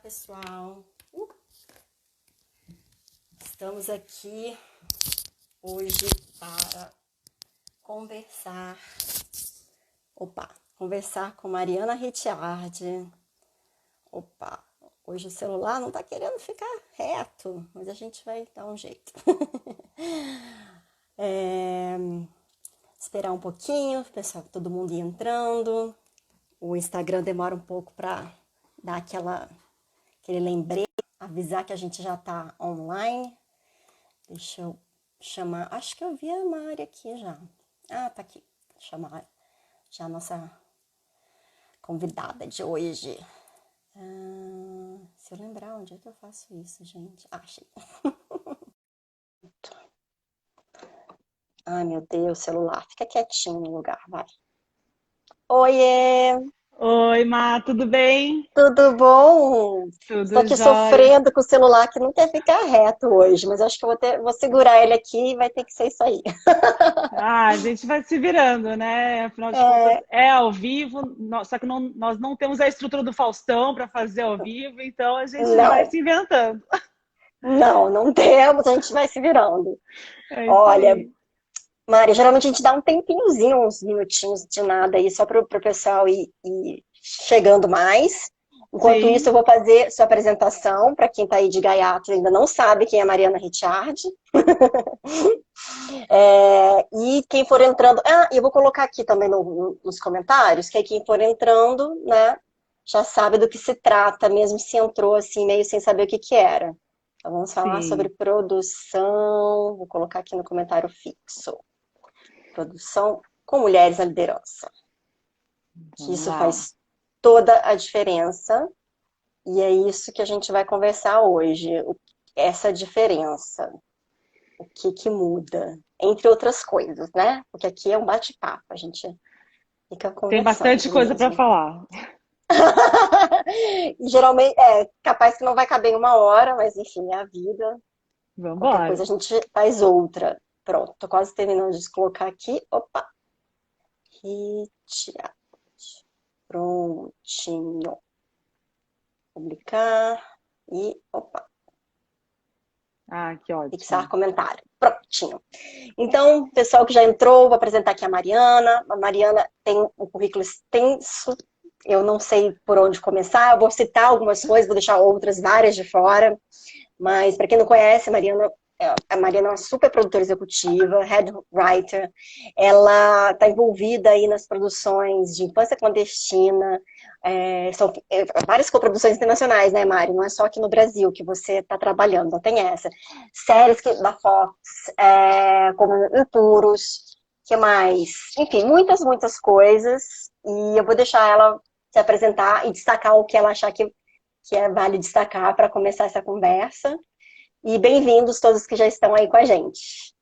pessoal. Estamos aqui hoje para conversar. Conversar com Mariana Ricciardi. Hoje o celular não tá querendo ficar reto, mas a gente vai dar um jeito. Esperar um pouquinho, pessoal, todo mundo ir entrando. O Instagram demora um pouco para dar aquele lembrete, avisar que a gente já tá online. Deixa eu chamar, acho que eu vi a Mari aqui já. Ah, tá aqui. Vou chamar já a nossa convidada de hoje. Se eu lembrar onde é que eu faço isso, gente. Achei. Ai, meu Deus, celular. Fica quietinho no lugar, vai. Oiê! Oi, Má, tudo bem? Tudo bom? Estou Tudo aqui jóia. sofrendo com o celular que não quer ficar reto hoje, mas acho que eu vou segurar ele aqui e vai ter que ser isso aí. Ah, a gente vai se virando, né? Afinal de contas, É, é ao vivo, só que nós não temos a estrutura do Faustão para fazer ao vivo, então a gente vai não, se inventando. não temos, a gente vai se virando. É isso Olha, aí. Mari, geralmente a gente dá um tempinhozinho, uns minutinhos de nada aí, só para o pessoal ir chegando mais. Enquanto isso, Sim, eu vou fazer sua apresentação, para quem está aí de gaiato e ainda não sabe quem é Mariana Ricciardi. E quem for entrando. Ah, e eu vou colocar aqui também nos comentários, que aí quem for entrando, né, já sabe do que se trata, mesmo se entrou assim, meio sem saber o que que era. Então, vamos falar sobre sim. produção. Vou colocar aqui no comentário fixo. Produção com mulheres na liderança. Que Vamos isso lá. faz toda a diferença. E é isso que a gente vai conversar hoje. Essa diferença. O que que muda? Entre outras coisas, né? Porque aqui é um bate-papo, a gente fica Tem bastante conversando coisa para mesmo. falar. E geralmente é capaz que não vai caber em uma hora, mas enfim, é a vida. Vamos Qualquer embora. coisa a gente faz outra. Pronto, tô quase terminando de colocar aqui. Opa, hit, prontinho. Publicar e, opa, Ah, que fixar ótimo. comentário. Prontinho. Então, pessoal que já entrou, vou apresentar aqui a Mariana. A Mariana tem um currículo extenso. Eu não sei por onde começar. Eu vou citar algumas coisas, vou deixar outras, várias de fora. Mas, para quem não conhece, a Mariana é uma super produtora executiva, head writer. Ela está envolvida aí nas produções de Infância Clandestina. São várias coproduções internacionais, né, Mari? Não é só aqui no Brasil que você está trabalhando, não tem essa. Séries da Fox, como Impuros, que mais? Enfim, muitas coisas. E eu vou deixar ela se apresentar e destacar o que ela achar que vale destacar para começar essa conversa. E bem-vindos todos que já estão aí com a gente.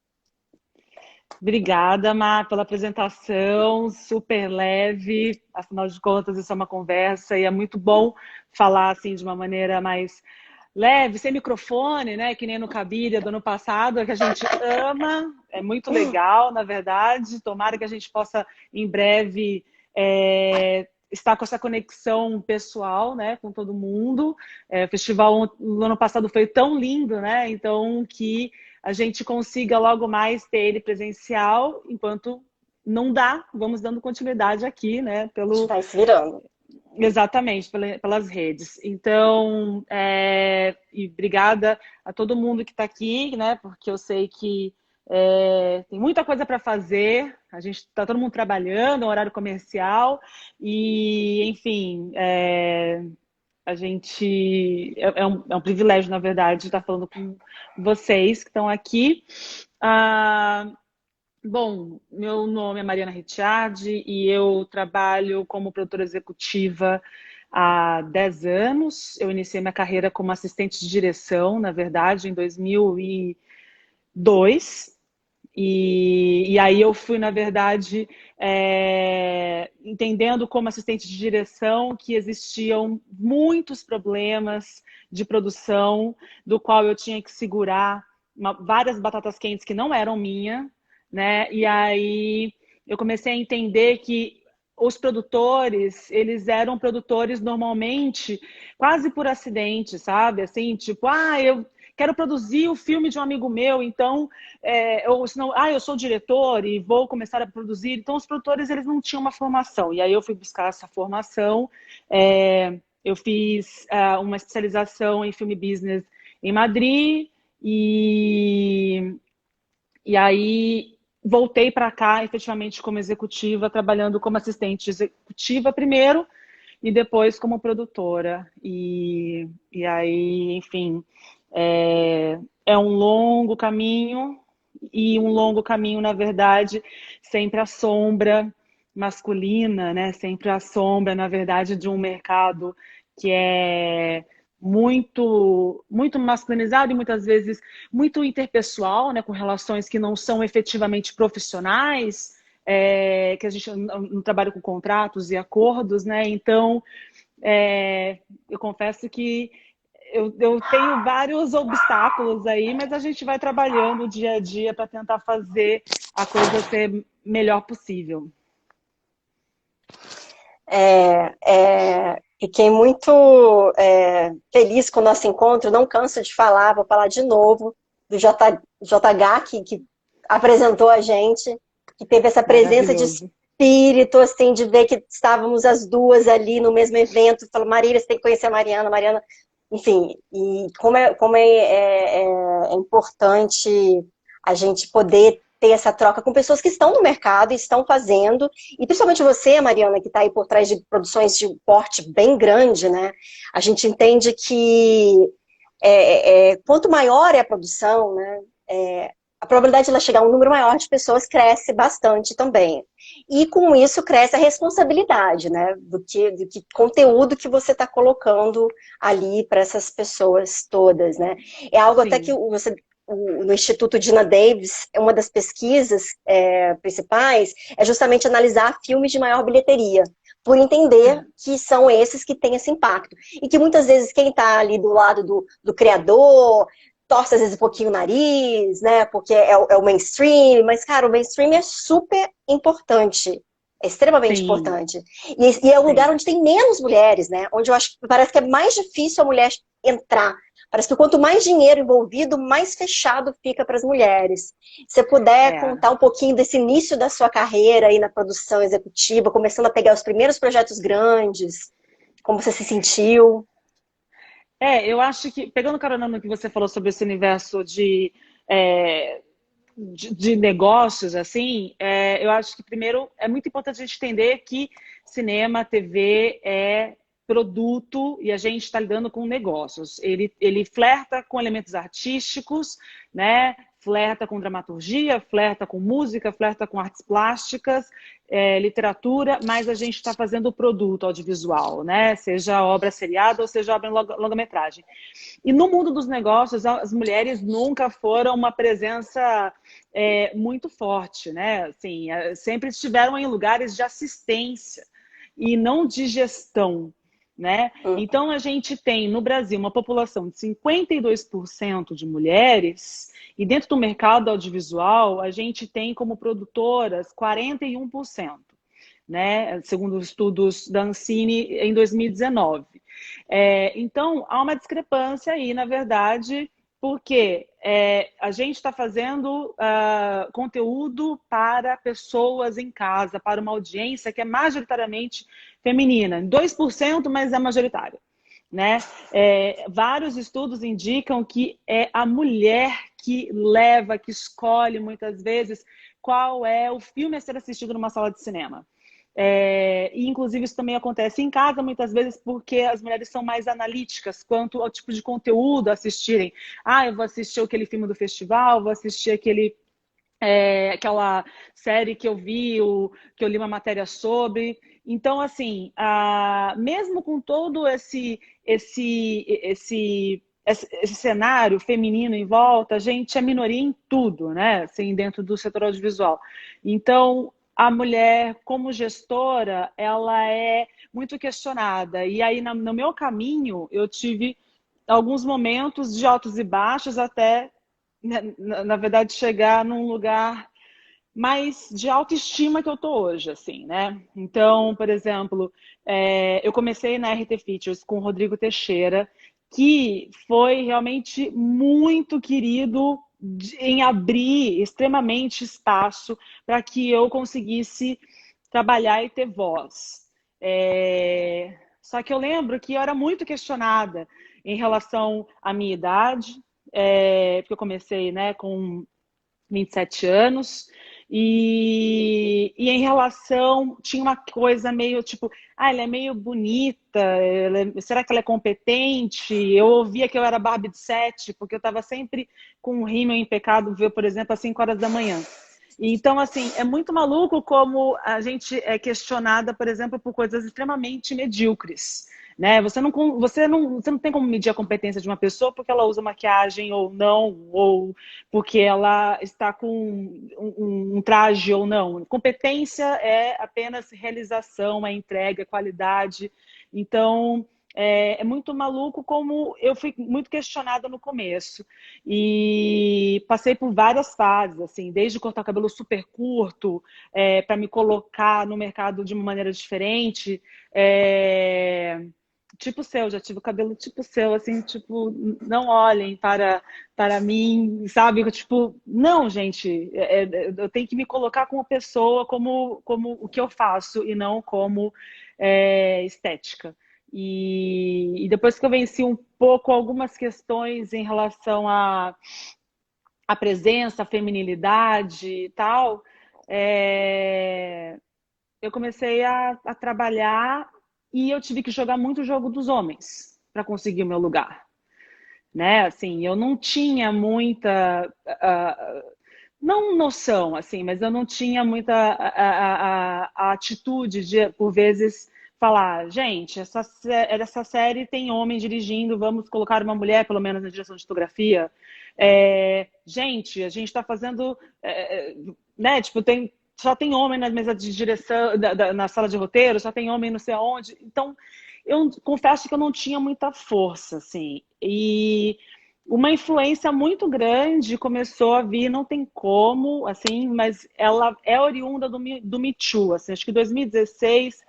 Obrigada, Má, pela apresentação, super leve. Afinal de contas, isso é uma conversa e é muito bom falar assim de uma maneira mais leve, sem microfone, né? Que nem no Cabiria do ano passado, que a gente ama. É muito legal, na verdade. Tomara que a gente possa, em breve, estar com essa conexão pessoal, né, com todo mundo. O festival no ano passado foi tão lindo, né? Então, que a gente consiga logo mais ter ele presencial, enquanto não dá, vamos dando continuidade aqui, né, A gente vai se virando. exatamente, pelas redes. Então, e obrigada a todo mundo que está aqui, né, porque eu sei que tem muita coisa para fazer, a gente está todo mundo trabalhando, é um horário comercial, e, enfim, a gente é um privilégio, na verdade, estar falando com vocês que estão aqui. Ah, bom, meu nome é Mariana Ricciardi e eu trabalho como produtora executiva há 10 anos. Eu iniciei minha carreira como assistente de direção, na verdade, em 2002. E aí eu fui, na verdade, entendendo como assistente de direção que existiam muitos problemas de produção, do qual eu tinha que segurar várias batatas quentes que não eram minha, né? E aí eu comecei a entender que os produtores, eles eram produtores normalmente quase por acidente, sabe? Assim, tipo, eu quero produzir o filme de um amigo meu, então, ou senão, eu sou diretor e vou começar a produzir. Então, os produtores, eles não tinham uma formação. E aí eu fui buscar essa formação. Eu fiz uma especialização em filme business em Madrid e aí voltei para cá efetivamente como executiva, trabalhando como assistente executiva primeiro e depois como produtora. E aí, enfim, é um longo caminho e um longo caminho, na verdade, sempre à sombra masculina, né? Sempre à sombra, na verdade, de um mercado que é muito masculinizado e muitas vezes muito interpessoal, né? Com relações que não são efetivamente profissionais, que a gente não trabalha com contratos e acordos, né? Então, eu confesso que eu tenho vários obstáculos aí, mas a gente vai trabalhando dia a dia para tentar fazer a coisa ser melhor possível. Fiquei muito feliz com o nosso encontro, não canso de falar, vou falar de novo do JH, que apresentou a gente, que teve essa presença de espírito, assim, de ver que estávamos as duas ali no mesmo evento, falou, Marília, você tem que conhecer a Mariana, enfim, e como é importante a gente poder ter essa troca com pessoas que estão no mercado e estão fazendo, e principalmente você, Mariana, que está aí por trás de produções de porte bem grande, né? A gente entende que quanto maior é a produção, né? A probabilidade de ela chegar a um número maior de pessoas cresce bastante também. E com isso cresce a responsabilidade, né? Do que conteúdo que você está colocando ali para essas pessoas todas, né? É algo Sim. Até que no Instituto Dina Davis, uma das pesquisas principais é justamente analisar filmes de maior bilheteria, por entender que são esses que têm esse impacto. E que muitas vezes quem está ali do lado do criador torce às vezes um pouquinho o nariz, né? Porque é o mainstream, mas, cara, o mainstream é super importante. É extremamente Sim. importante. E é um lugar onde tem menos mulheres, né? Onde eu acho que parece que é mais difícil a mulher entrar. Parece que quanto mais dinheiro envolvido, mais fechado fica para as mulheres. Se você puder contar um pouquinho desse início da sua carreira aí na produção executiva, começando a pegar os primeiros projetos grandes, como você se sentiu? Eu acho que, pegando carona no que você falou sobre esse universo de negócios, assim, eu acho que primeiro é muito importante a gente entender que cinema, TV é produto e a gente está lidando com negócios. Ele flerta com elementos artísticos, né? Flerta com dramaturgia, flerta com música, flerta com artes plásticas, literatura, mas a gente está fazendo o produto audiovisual, né? Seja obra seriada ou seja obra em longa-metragem. E no mundo dos negócios, as mulheres nunca foram uma presença muito forte, né? Assim, sempre estiveram em lugares de assistência e não de gestão, né? Então, a gente tem no Brasil uma população de 52% de mulheres e dentro do mercado audiovisual, a gente tem como produtoras 41%, né? Segundo os estudos da Ancine em 2019. Então, há uma discrepância aí, na verdade, porque a gente está fazendo conteúdo para pessoas em casa, para uma audiência que é majoritariamente feminina. 2%, mas é majoritária. Né? Vários estudos indicam que é a mulher que leva, que escolhe muitas vezes qual é o filme a ser assistido numa sala de cinema. E inclusive isso também acontece em casa muitas vezes porque as mulheres são mais analíticas quanto ao tipo de conteúdo a assistirem. Eu vou assistir aquele filme do festival, vou assistir aquela série que eu vi, que eu li uma matéria sobre. Então, assim, mesmo com todo esse cenário feminino em volta, a gente é minoria em tudo, né? Assim, dentro do setor audiovisual. Então, a mulher, como gestora, ela é muito questionada. E aí, no meu caminho, eu tive alguns momentos de altos e baixos até, na verdade, chegar num lugar mais de autoestima que eu tô hoje, assim, né? Então, por exemplo, eu comecei na RT Features com o Rodrigo Teixeira, que foi realmente muito querido em abrir extremamente espaço para que eu conseguisse trabalhar e ter voz. Só que eu lembro que eu era muito questionada em relação à minha idade, porque eu comecei, né, com 27 anos, e em relação, tinha uma coisa meio tipo, ela é meio bonita, será que ela é competente? Eu ouvia que eu era Barbie de 7, porque eu estava sempre com um rímel impecável, por exemplo, às 5 horas da manhã. Então, assim, é muito maluco como a gente é questionada, por exemplo, por coisas extremamente medíocres. Né? Você não tem como medir a competência de uma pessoa porque ela usa maquiagem ou não, ou porque ela está com um traje ou não. Competência é apenas realização, é entrega, é qualidade. Então, é muito maluco como eu fui muito questionada no começo. E passei por várias fases, assim, desde cortar o cabelo super curto, para me colocar no mercado de uma maneira diferente. Tipo seu, já tive o cabelo tipo seu, assim, tipo, não olhem para mim, sabe? Tipo, não, gente, eu tenho que me colocar como pessoa, como o que eu faço e não como estética. E depois que eu venci um pouco algumas questões em relação à presença, à feminilidade e tal, eu comecei a trabalhar e eu tive que jogar muito o jogo dos homens para conseguir o meu lugar, né? Assim, eu não tinha muita, não noção, assim, mas eu não tinha muita a atitude de, por vezes, falar, gente, essa série tem homem dirigindo, vamos colocar uma mulher, pelo menos, na direção de fotografia. Gente, a gente está fazendo, né? Tipo, só tem homem na mesa de direção, na sala de roteiro, só tem homem não sei aonde. Então, eu confesso que eu não tinha muita força, assim. E uma influência muito grande começou a vir, não tem como, assim, mas ela é oriunda do Me Too, assim, acho que 2016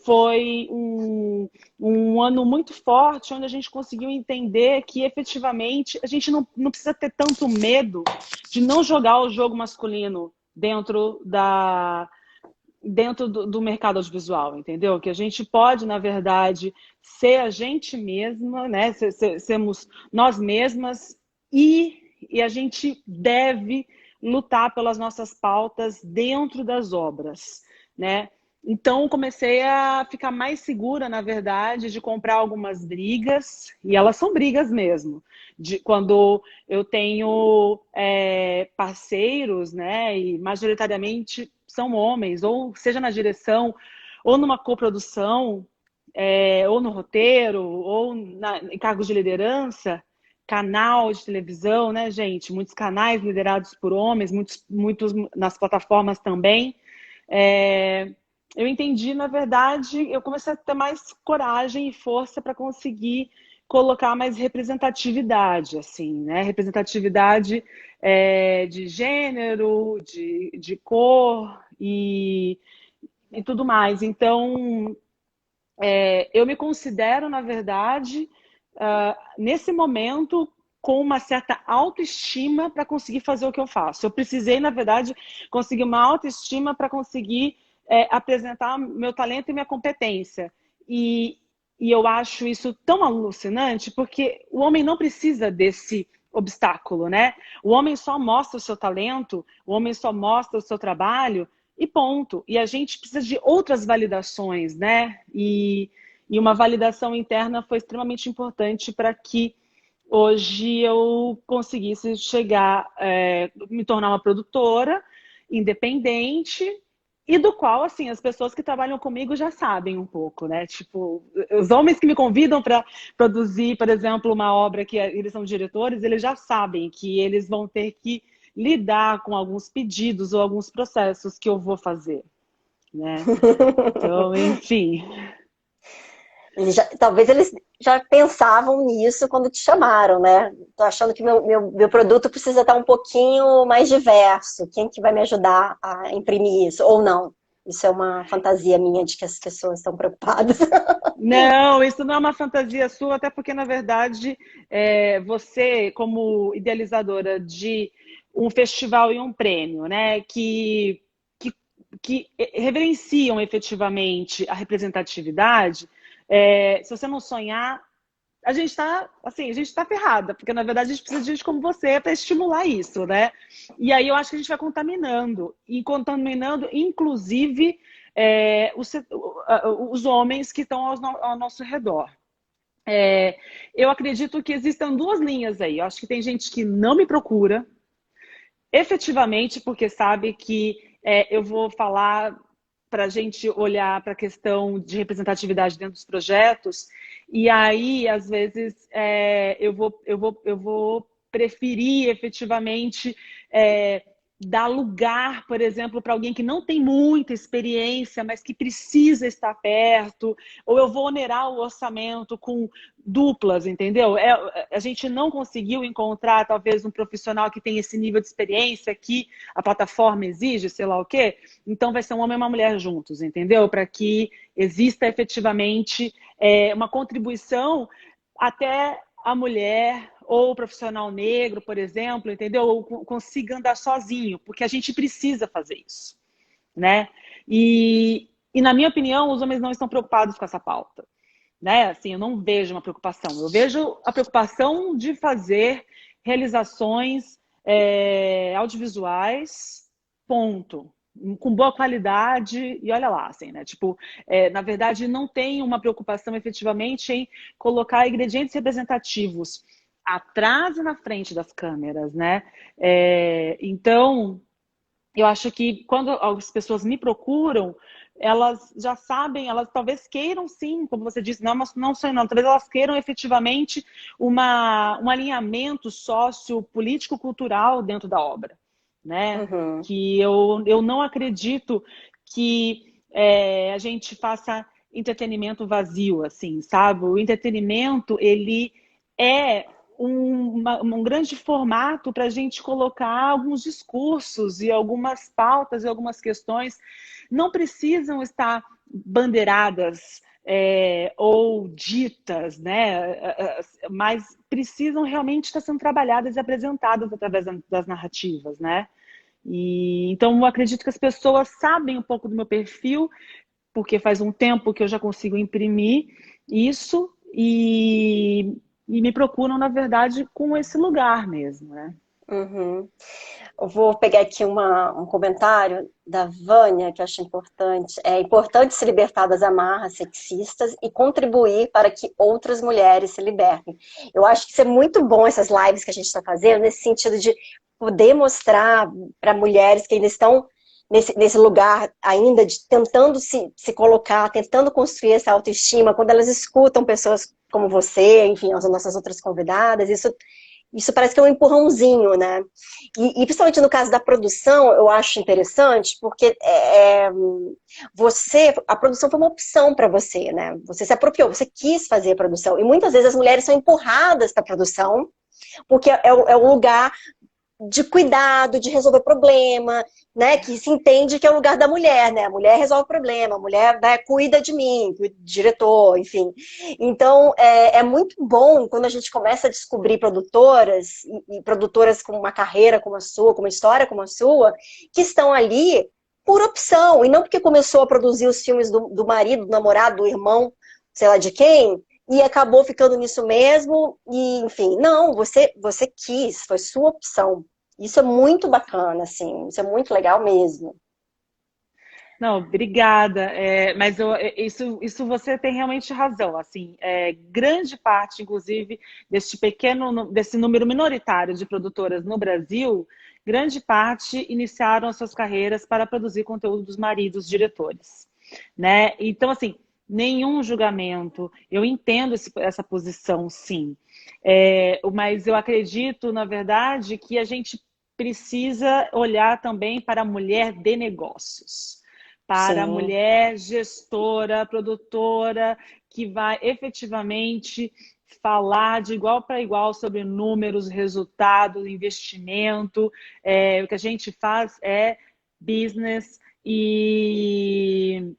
foi um ano muito forte, onde a gente conseguiu entender que efetivamente a gente não precisa ter tanto medo de não jogar o jogo masculino dentro do mercado audiovisual, entendeu? Que a gente pode, na verdade, ser a gente mesma, né? Sermos nós mesmas e a gente deve lutar pelas nossas pautas dentro das obras, né? Então, comecei a ficar mais segura, na verdade, de comprar algumas brigas, e elas são brigas mesmo, quando eu tenho parceiros, né, e majoritariamente são homens, ou seja na direção, ou numa coprodução, ou no roteiro, ou em cargos de liderança, canal de televisão, né, gente? Muitos canais liderados por homens, muitos nas plataformas também. Eu entendi, na verdade, eu comecei a ter mais coragem e força para conseguir colocar mais representatividade, assim, né? Representatividade de gênero, de cor e tudo mais. Então, eu me considero, na verdade, nesse momento, com uma certa autoestima para conseguir fazer o que eu faço. Eu precisei, na verdade, conseguir uma autoestima para conseguir apresentar meu talento e minha competência. E eu acho isso tão alucinante, porque o homem não precisa desse obstáculo, né? O homem só mostra o seu talento, o homem só mostra o seu trabalho e ponto. E a gente precisa de outras validações, né? E uma validação interna foi extremamente importante para que hoje eu conseguisse chegar, me tornar uma produtora independente e do qual, assim, as pessoas que trabalham comigo já sabem um pouco, né? Tipo, os homens que me convidam para produzir, por exemplo, uma obra que eles são diretores, eles já sabem que eles vão ter que lidar com alguns pedidos ou alguns processos que eu vou fazer, né? Então, enfim. Talvez eles já pensavam nisso quando te chamaram, né? Tô achando que meu produto precisa estar um pouquinho mais diverso. Quem que vai me ajudar a imprimir isso? Ou não? Isso é uma fantasia minha de que as pessoas estão preocupadas. Não, isso não é uma fantasia sua, até porque, na verdade, você, como idealizadora de um festival e um prêmio, né, que, que reverenciam efetivamente a representatividade, se você não sonhar, a gente está assim, a gente está ferrada, porque na verdade a gente precisa de gente como você para estimular isso, né? E aí eu acho que a gente vai contaminando, e contaminando, inclusive, os homens que estão ao nosso redor. Eu acredito que existam duas linhas aí. Eu acho que tem gente que não me procura, efetivamente, porque sabe que eu vou falar para a gente olhar para a questão de representatividade dentro dos projetos, e aí, às vezes, eu vou preferir efetivamente dar lugar, por exemplo, para alguém que não tem muita experiência, mas que precisa estar perto, ou eu vou onerar o orçamento com duplas, entendeu? A gente não conseguiu encontrar, talvez, um profissional que tem esse nível de experiência que a plataforma exige, sei lá o quê, então vai ser um homem e uma mulher juntos, entendeu? Para que exista efetivamente uma contribuição até a mulher ou o profissional negro, por exemplo, entendeu? Ou consiga andar sozinho, porque a gente precisa fazer isso, né? E na minha opinião, os homens não estão preocupados com essa pauta, né? Assim, eu não vejo uma preocupação. Eu vejo a preocupação de fazer realizações audiovisuais, ponto. Com boa qualidade, e olha lá, assim, né? Tipo, na verdade, não tem uma preocupação efetivamente em colocar ingredientes representativos atrás e na frente das câmeras, né? Então, eu acho que quando as pessoas me procuram, elas já sabem, elas talvez queiram sim, como você disse, não sei não, talvez elas queiram efetivamente um alinhamento sociopolítico cultural dentro da obra, né? Uhum. Que eu não acredito que a gente faça entretenimento vazio, assim, sabe? O entretenimento, ele é um grande formato para a gente colocar alguns discursos e algumas pautas e algumas questões. Não precisam estar bandeiradas ou ditas, né? Mas precisam realmente estar sendo trabalhadas e apresentadas através das narrativas, né? Então, eu acredito que as pessoas sabem um pouco do meu perfil, porque faz um tempo que eu já consigo imprimir isso e me procuram, na verdade, com esse lugar mesmo, né? Uhum. Eu vou pegar aqui um comentário da Vânia, que eu acho importante. É importante se libertar das amarras sexistas e contribuir para que outras mulheres se libertem. Eu acho que isso é muito bom, essas lives que a gente está fazendo, nesse sentido de poder mostrar para mulheres que ainda estão nesse lugar, ainda de tentando se colocar, tentando construir essa autoestima, quando elas escutam pessoas como você, enfim, as nossas outras convidadas, isso parece que é um empurrãozinho, né? E principalmente no caso da produção, eu acho interessante, porque a produção foi uma opção para você, né? Você se apropriou, você quis fazer a produção. E muitas vezes as mulheres são empurradas para a produção, porque é o lugar de cuidado, de resolver problema, né? Que se entende que é o lugar da mulher, né? A mulher resolve problema, a mulher, né, cuida de mim, cuida do diretor, enfim. Então, é muito bom quando a gente começa a descobrir produtoras, e produtoras com uma carreira como a sua, com uma história como a sua, que estão ali por opção, e não porque começou a produzir os filmes do marido, do namorado, do irmão, sei lá de quem, e acabou ficando nisso mesmo, e enfim, não, você quis, foi sua opção. Isso é muito bacana, assim, isso é muito legal mesmo. Não, obrigada. Mas isso você tem realmente razão. Assim, grande parte, inclusive, desse número minoritário de produtoras no Brasil, grande parte iniciaram as suas carreiras para produzir conteúdo dos maridos diretores, né? Então, assim, nenhum julgamento. Eu entendo essa posição, sim. Mas eu acredito, na verdade, que a gente precisa olhar também para a mulher de negócios, para a Sim. mulher gestora, produtora, que vai efetivamente falar de igual para igual sobre números, resultados, investimento. O que a gente faz é business e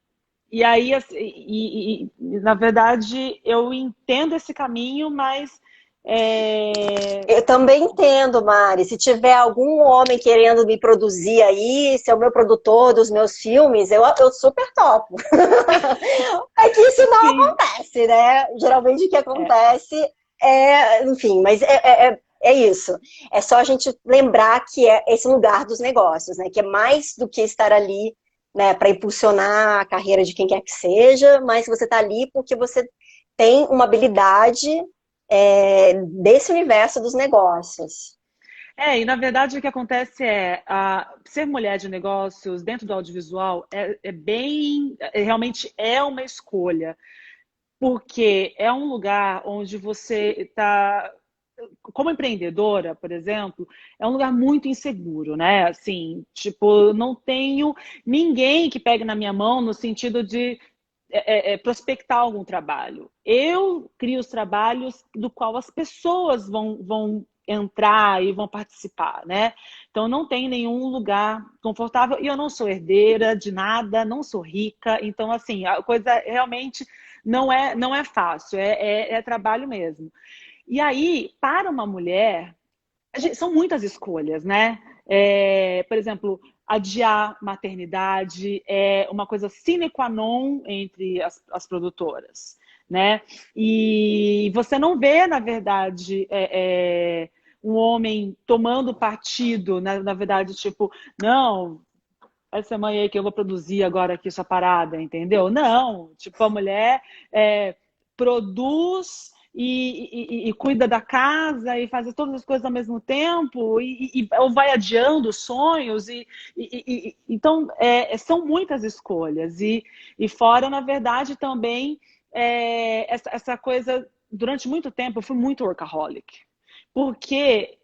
aí, assim, na verdade, eu entendo esse caminho, mas Eu também entendo, Mari. Se tiver algum homem querendo me produzir aí, ser o meu produtor dos meus filmes, eu super topo. É que isso não sim, acontece, né? Geralmente o que é, acontece enfim, mas é isso. É só a gente lembrar que é esse lugar dos negócios, né? Que é mais do que estar ali, né, para impulsionar a carreira de quem quer que seja, mas você está ali porque você tem uma habilidade desse universo dos negócios. e na verdade o que acontece ser mulher de negócios dentro do audiovisual realmente é uma escolha, porque é um lugar onde você está, como empreendedora, por exemplo, é um lugar muito inseguro, né? Assim, tipo, não tenho ninguém que pegue na minha mão no sentido de prospectar algum trabalho. Eu crio os trabalhos do qual as pessoas vão entrar e vão participar, né? Então não tem nenhum lugar confortável e eu não sou herdeira de nada, não sou rica, então assim a coisa realmente não é fácil, é trabalho mesmo. E aí, para uma mulher, são muitas escolhas, né? Por exemplo, adiar maternidade é uma coisa sine qua non entre as produtoras, né? E você não vê, na verdade, um homem tomando partido, na verdade, tipo, não, essa mãe aí que eu vou produzir agora aqui sua parada, entendeu? Não, tipo, a mulher produz e cuida da casa e faz todas as coisas ao mesmo tempo ou vai adiando sonhos então são muitas escolhas e fora na verdade também essa coisa durante muito tempo eu fui muito workaholic porque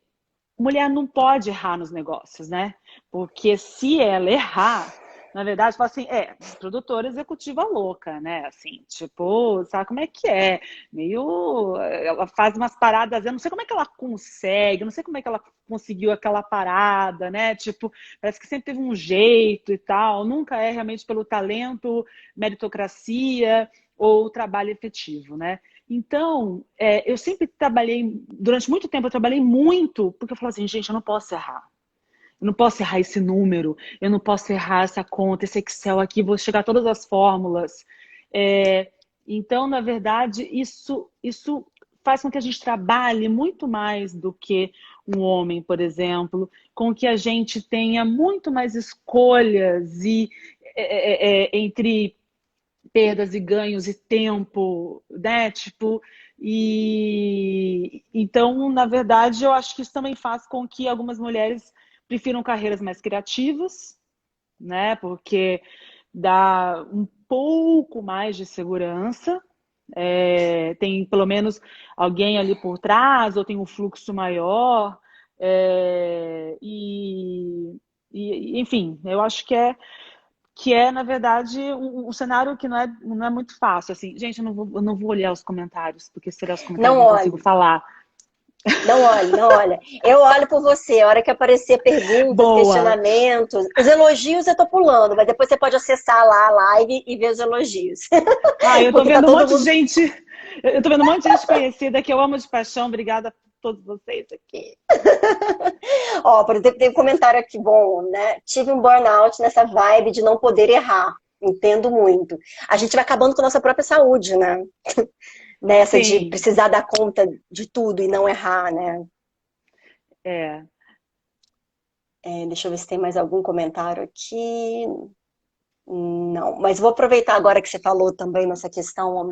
mulher não pode errar nos negócios, né? Porque se ela errar, na verdade, fala assim, produtora executiva louca, né? Assim, tipo, sabe como é que é? Meio. Ela faz umas paradas, eu não sei como é que ela consegue, eu não sei como é que ela conseguiu aquela parada, né? Tipo, parece que sempre teve um jeito e tal, nunca é realmente pelo talento, meritocracia ou trabalho efetivo, né? Então, eu sempre trabalhei, durante muito tempo eu trabalhei muito, porque eu falava assim, gente, eu não posso errar. Eu não posso errar esse número, eu não posso errar essa conta, esse Excel aqui, vou chegar a todas as fórmulas. Então, na verdade, isso faz com que a gente trabalhe muito mais do que um homem, por exemplo, com que a gente tenha muito mais escolhas entre perdas e ganhos e tempo, né? Tipo, e então, na verdade, eu acho que isso também faz com que algumas mulheres prefiram carreiras mais criativas, né? Porque dá um pouco mais de segurança, tem pelo menos alguém ali por trás, ou tem um fluxo maior, enfim, eu acho que é, na verdade, um cenário que não é muito fácil. Assim, gente, eu não vou olhar os comentários, porque se olhar os comentários Não eu não consigo olhe, falar. não olhe, não olha. Eu olho por você. A hora que aparecer perguntas, Boa! questionamentos, os elogios eu tô pulando, mas depois você pode acessar lá a live e ver os elogios. Ah, eu tô Porque tá vendo um todo monte de mundo. gente. Eu tô vendo um monte de gente conhecida que eu amo de paixão. Obrigada a todos vocês aqui. Ó, por exemplo, tem um comentário aqui bom, né? Tive um burnout nessa vibe de não poder errar. Entendo muito. A gente vai acabando com a nossa própria saúde, né? Nessa de Sim, precisar dar conta de tudo e não errar, né? é. Deixa eu ver se tem mais algum comentário aqui. Não, mas vou aproveitar agora que você falou também nessa questão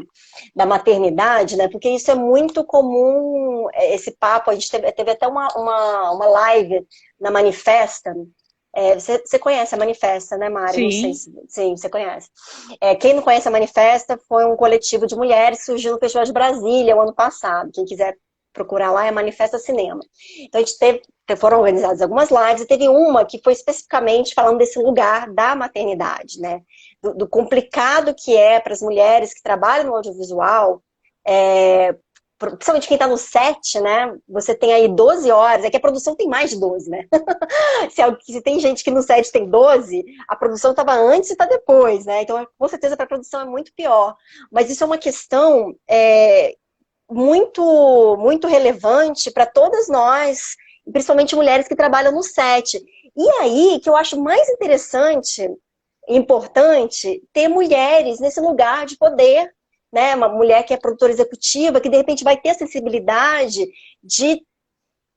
da maternidade, né? Porque isso é muito comum, esse papo. A gente teve até uma live na Manifesta. Você conhece a Manifesta, né, Mari? Não sei Sim, se sim, você conhece. Quem não conhece a Manifesta foi um coletivo de mulheres que surgiu no Festival de Brasília o ano passado. Quem quiser procurar lá é Manifesta Cinema. Então a gente foram organizadas algumas lives, e teve uma que foi especificamente falando desse lugar da maternidade, né? Do complicado que é para as mulheres que trabalham no audiovisual, principalmente quem está no set, né? Você tem aí 12 horas, é que a produção tem mais de 12, né? Se tem gente que no set tem 12, a produção estava antes e está depois, né? Então, com certeza, para a produção é muito pior. Mas isso é uma questão muito, muito relevante para todas nós, principalmente mulheres que trabalham no set. E aí, que eu acho mais interessante e importante, ter mulheres nesse lugar de poder, né? Uma mulher que é produtora executiva, que de repente vai ter a sensibilidade de,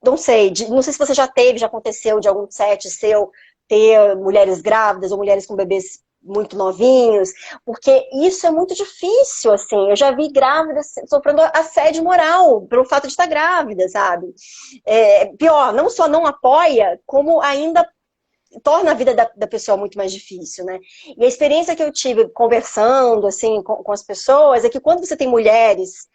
não sei se você já aconteceu de algum set seu, ter mulheres grávidas ou mulheres com bebês muito novinhos, porque isso é muito difícil, assim. Eu já vi grávidas sofrendo assédio moral pelo fato de estar grávida, sabe? Pior, não só não apoia, como ainda torna a vida da pessoa muito mais difícil, né? E a experiência que eu tive conversando, assim, com as pessoas, é que quando você tem mulheres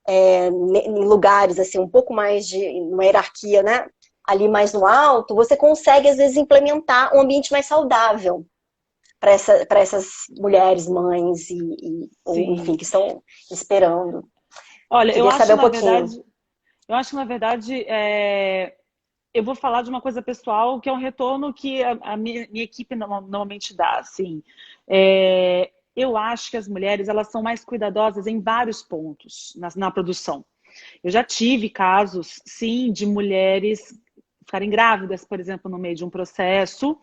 em lugares, assim, um pouco mais de uma hierarquia, né? Ali mais no alto, você consegue, às vezes, implementar um ambiente mais saudável para essas mulheres, mães, ou, enfim, que estão esperando. Olha, Queria saber um pouquinho. eu acho que, na verdade, eu vou falar de uma coisa pessoal, que é um retorno que a minha equipe normalmente dá, assim. Eu acho que as mulheres, elas são mais cuidadosas em vários pontos na produção. Eu já tive casos, sim, de mulheres ficarem grávidas, por exemplo, no meio de um processo,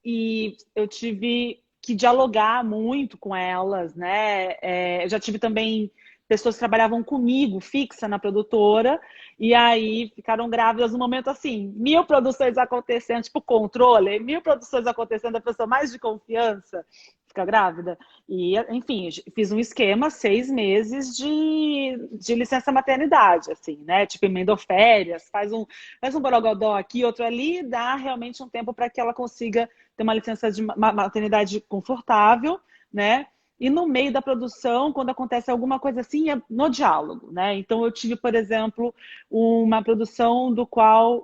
e eu tive que dialogar muito com elas, né? Eu já tive também pessoas que trabalhavam comigo, fixa na produtora, e aí ficaram grávidas no momento assim, 1000 produções acontecendo, tipo controle, 1000 produções acontecendo, a pessoa mais de confiança fica grávida. E, enfim, fiz um esquema, 6 meses de licença maternidade, assim, né? Tipo, emendou férias, faz um borogodó aqui, outro ali, dá realmente um tempo para que ela consiga ter uma licença de maternidade confortável, né? E no meio da produção, quando acontece alguma coisa assim, é no diálogo, né? Então eu tive, por exemplo, uma produção do qual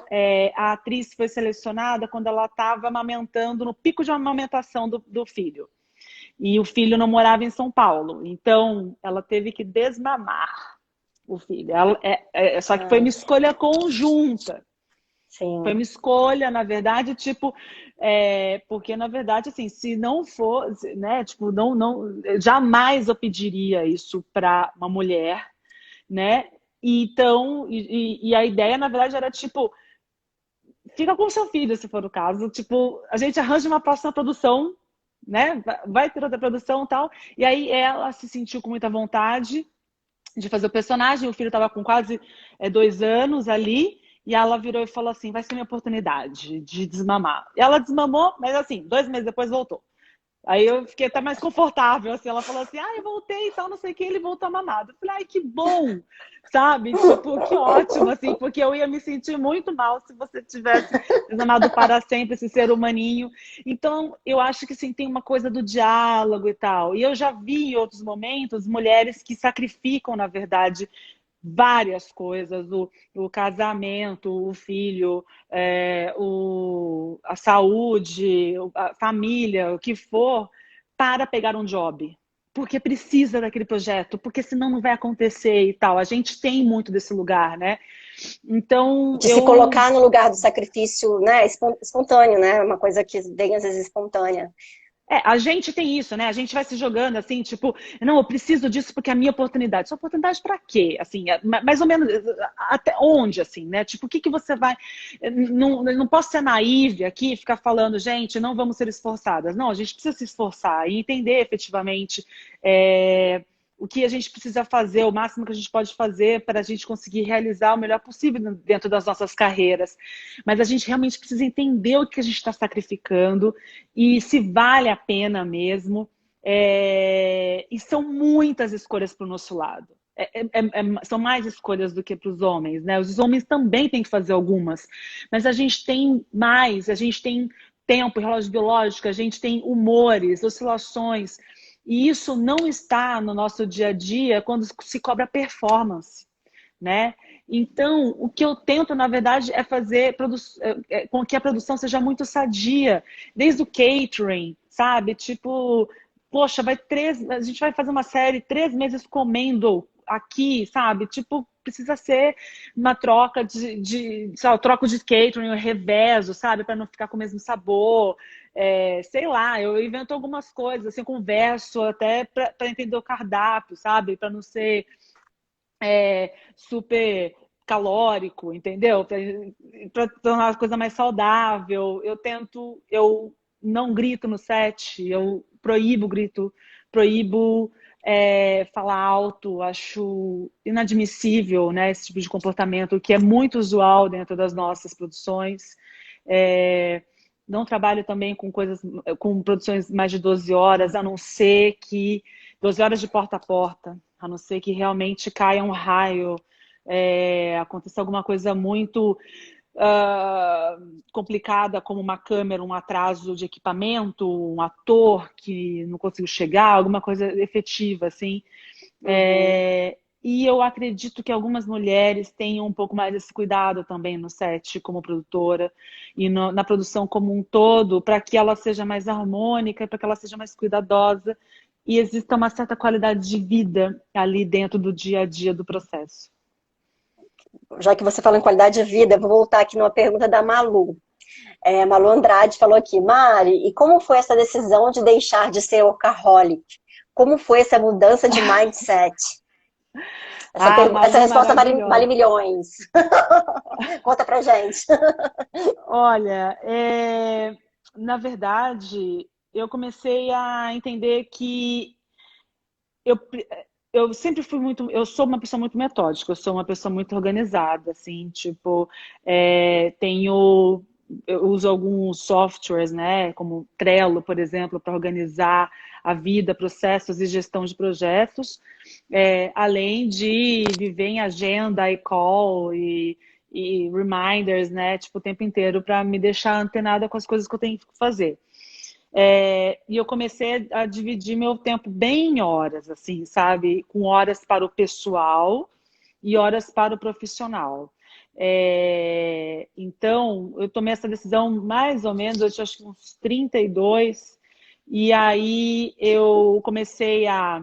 a atriz foi selecionada quando ela estava amamentando, no pico de amamentação do filho. E o filho não morava em São Paulo. Então ela teve que desmamar o filho. Só que foi uma escolha conjunta. Sim. Foi uma escolha, na verdade, tipo, porque, na verdade, assim, se não for, né, tipo, jamais eu pediria isso para uma mulher, né? Então, e a ideia, na verdade, era, tipo, fica com o seu filho, se for o caso, tipo, a gente arranja uma próxima produção, né? Vai ter outra produção e tal, e aí ela se sentiu com muita vontade de fazer o personagem, o filho estava com quase 2 anos ali, e ela virou e falou assim, vai ser minha oportunidade de desmamar. E ela desmamou, mas assim, 2 meses depois voltou. Aí eu fiquei até mais confortável, assim, ela falou assim, eu voltei e tal, não sei o que, ele voltou mamado. Eu falei, ai, que bom, sabe? Tipo, que ótimo, assim, porque eu ia me sentir muito mal se você tivesse desmamado para sempre esse ser humaninho. Então, eu acho que, sim, tem uma coisa do diálogo e tal. E eu já vi em outros momentos mulheres que sacrificam, na verdade, várias coisas, o casamento, o filho, a saúde, a família, o que for, para pegar um job. Porque precisa daquele projeto, porque senão não vai acontecer e tal. A gente tem muito desse lugar, né? Então, De se colocar no lugar do sacrifício, né, espontâneo, né? Uma coisa que vem às vezes espontânea. A gente tem isso, né? A gente vai se jogando assim, tipo, não, eu preciso disso porque é a minha oportunidade. Sua oportunidade para quê? Assim, mais ou menos, até onde, assim, né? Tipo, o que que você vai... Não posso ser naive aqui e ficar falando, gente, não vamos ser esforçadas. Não, a gente precisa se esforçar e entender efetivamente o que a gente precisa fazer, o máximo que a gente pode fazer para a gente conseguir realizar o melhor possível dentro das nossas carreiras. Mas a gente realmente precisa entender o que a gente está sacrificando e se vale a pena mesmo. E são muitas escolhas para o nosso lado. São mais escolhas do que para os homens, né? Os homens também têm que fazer algumas, mas a gente tem mais, a gente tem tempo, relógio biológico, a gente tem humores, oscilações, e isso não está no nosso dia a dia quando se cobra performance. né? Então, o que eu tento, na verdade, é fazer com que a produção seja muito sadia, desde o catering, sabe? Tipo, poxa, a gente vai fazer uma série 3 meses comendo aqui, sabe? Tipo, precisa ser uma troca sabe, troca de catering, eu revezo, sabe? Para não ficar com o mesmo sabor. Sei lá, eu invento algumas coisas, assim, converso até para entender o cardápio, sabe? Para não ser super calórico, entendeu? Para tornar a coisa mais saudável. Eu não grito no set, eu proíbo grito, proíbo falar alto, acho inadmissível, né, esse tipo de comportamento, que é muito usual dentro das nossas produções. Não trabalho também com produções mais de 12 horas, a não ser que 12 horas de porta a porta, a não ser que realmente caia um raio, aconteça alguma coisa muito complicada, como uma câmera, um atraso de equipamento, um ator que não conseguiu chegar, alguma coisa efetiva, assim. E eu acredito que algumas mulheres tenham um pouco mais esse cuidado também no set, como produtora, e na produção como um todo, para que ela seja mais harmônica, para que ela seja mais cuidadosa e exista uma certa qualidade de vida ali dentro do dia a dia do processo. Já que você falou em qualidade de vida, eu vou voltar aqui numa pergunta da Malu. Malu Andrade falou aqui, Mari, e como foi essa decisão de deixar de ser workaholic? Como foi essa mudança de mindset? Essa Malu resposta vale maravilhosa. milhões. Conta pra gente. Olha, na verdade, eu comecei a entender que eu, eu sempre fui muito. Eu sou uma pessoa muito metódica, eu sou uma pessoa muito organizada, assim, tipo, tenho. Eu uso alguns softwares, né, como Trello, por exemplo, para organizar a vida, processos e gestão de projetos, além de viver em agenda e call e reminders, né, tipo, o tempo inteiro para me deixar antenada com as coisas que eu tenho que fazer. E eu comecei a dividir meu tempo bem em horas, assim, sabe? Com horas para o pessoal e horas para o profissional. Então, eu tomei essa decisão mais ou menos, eu tinha acho que uns 32, e aí eu comecei a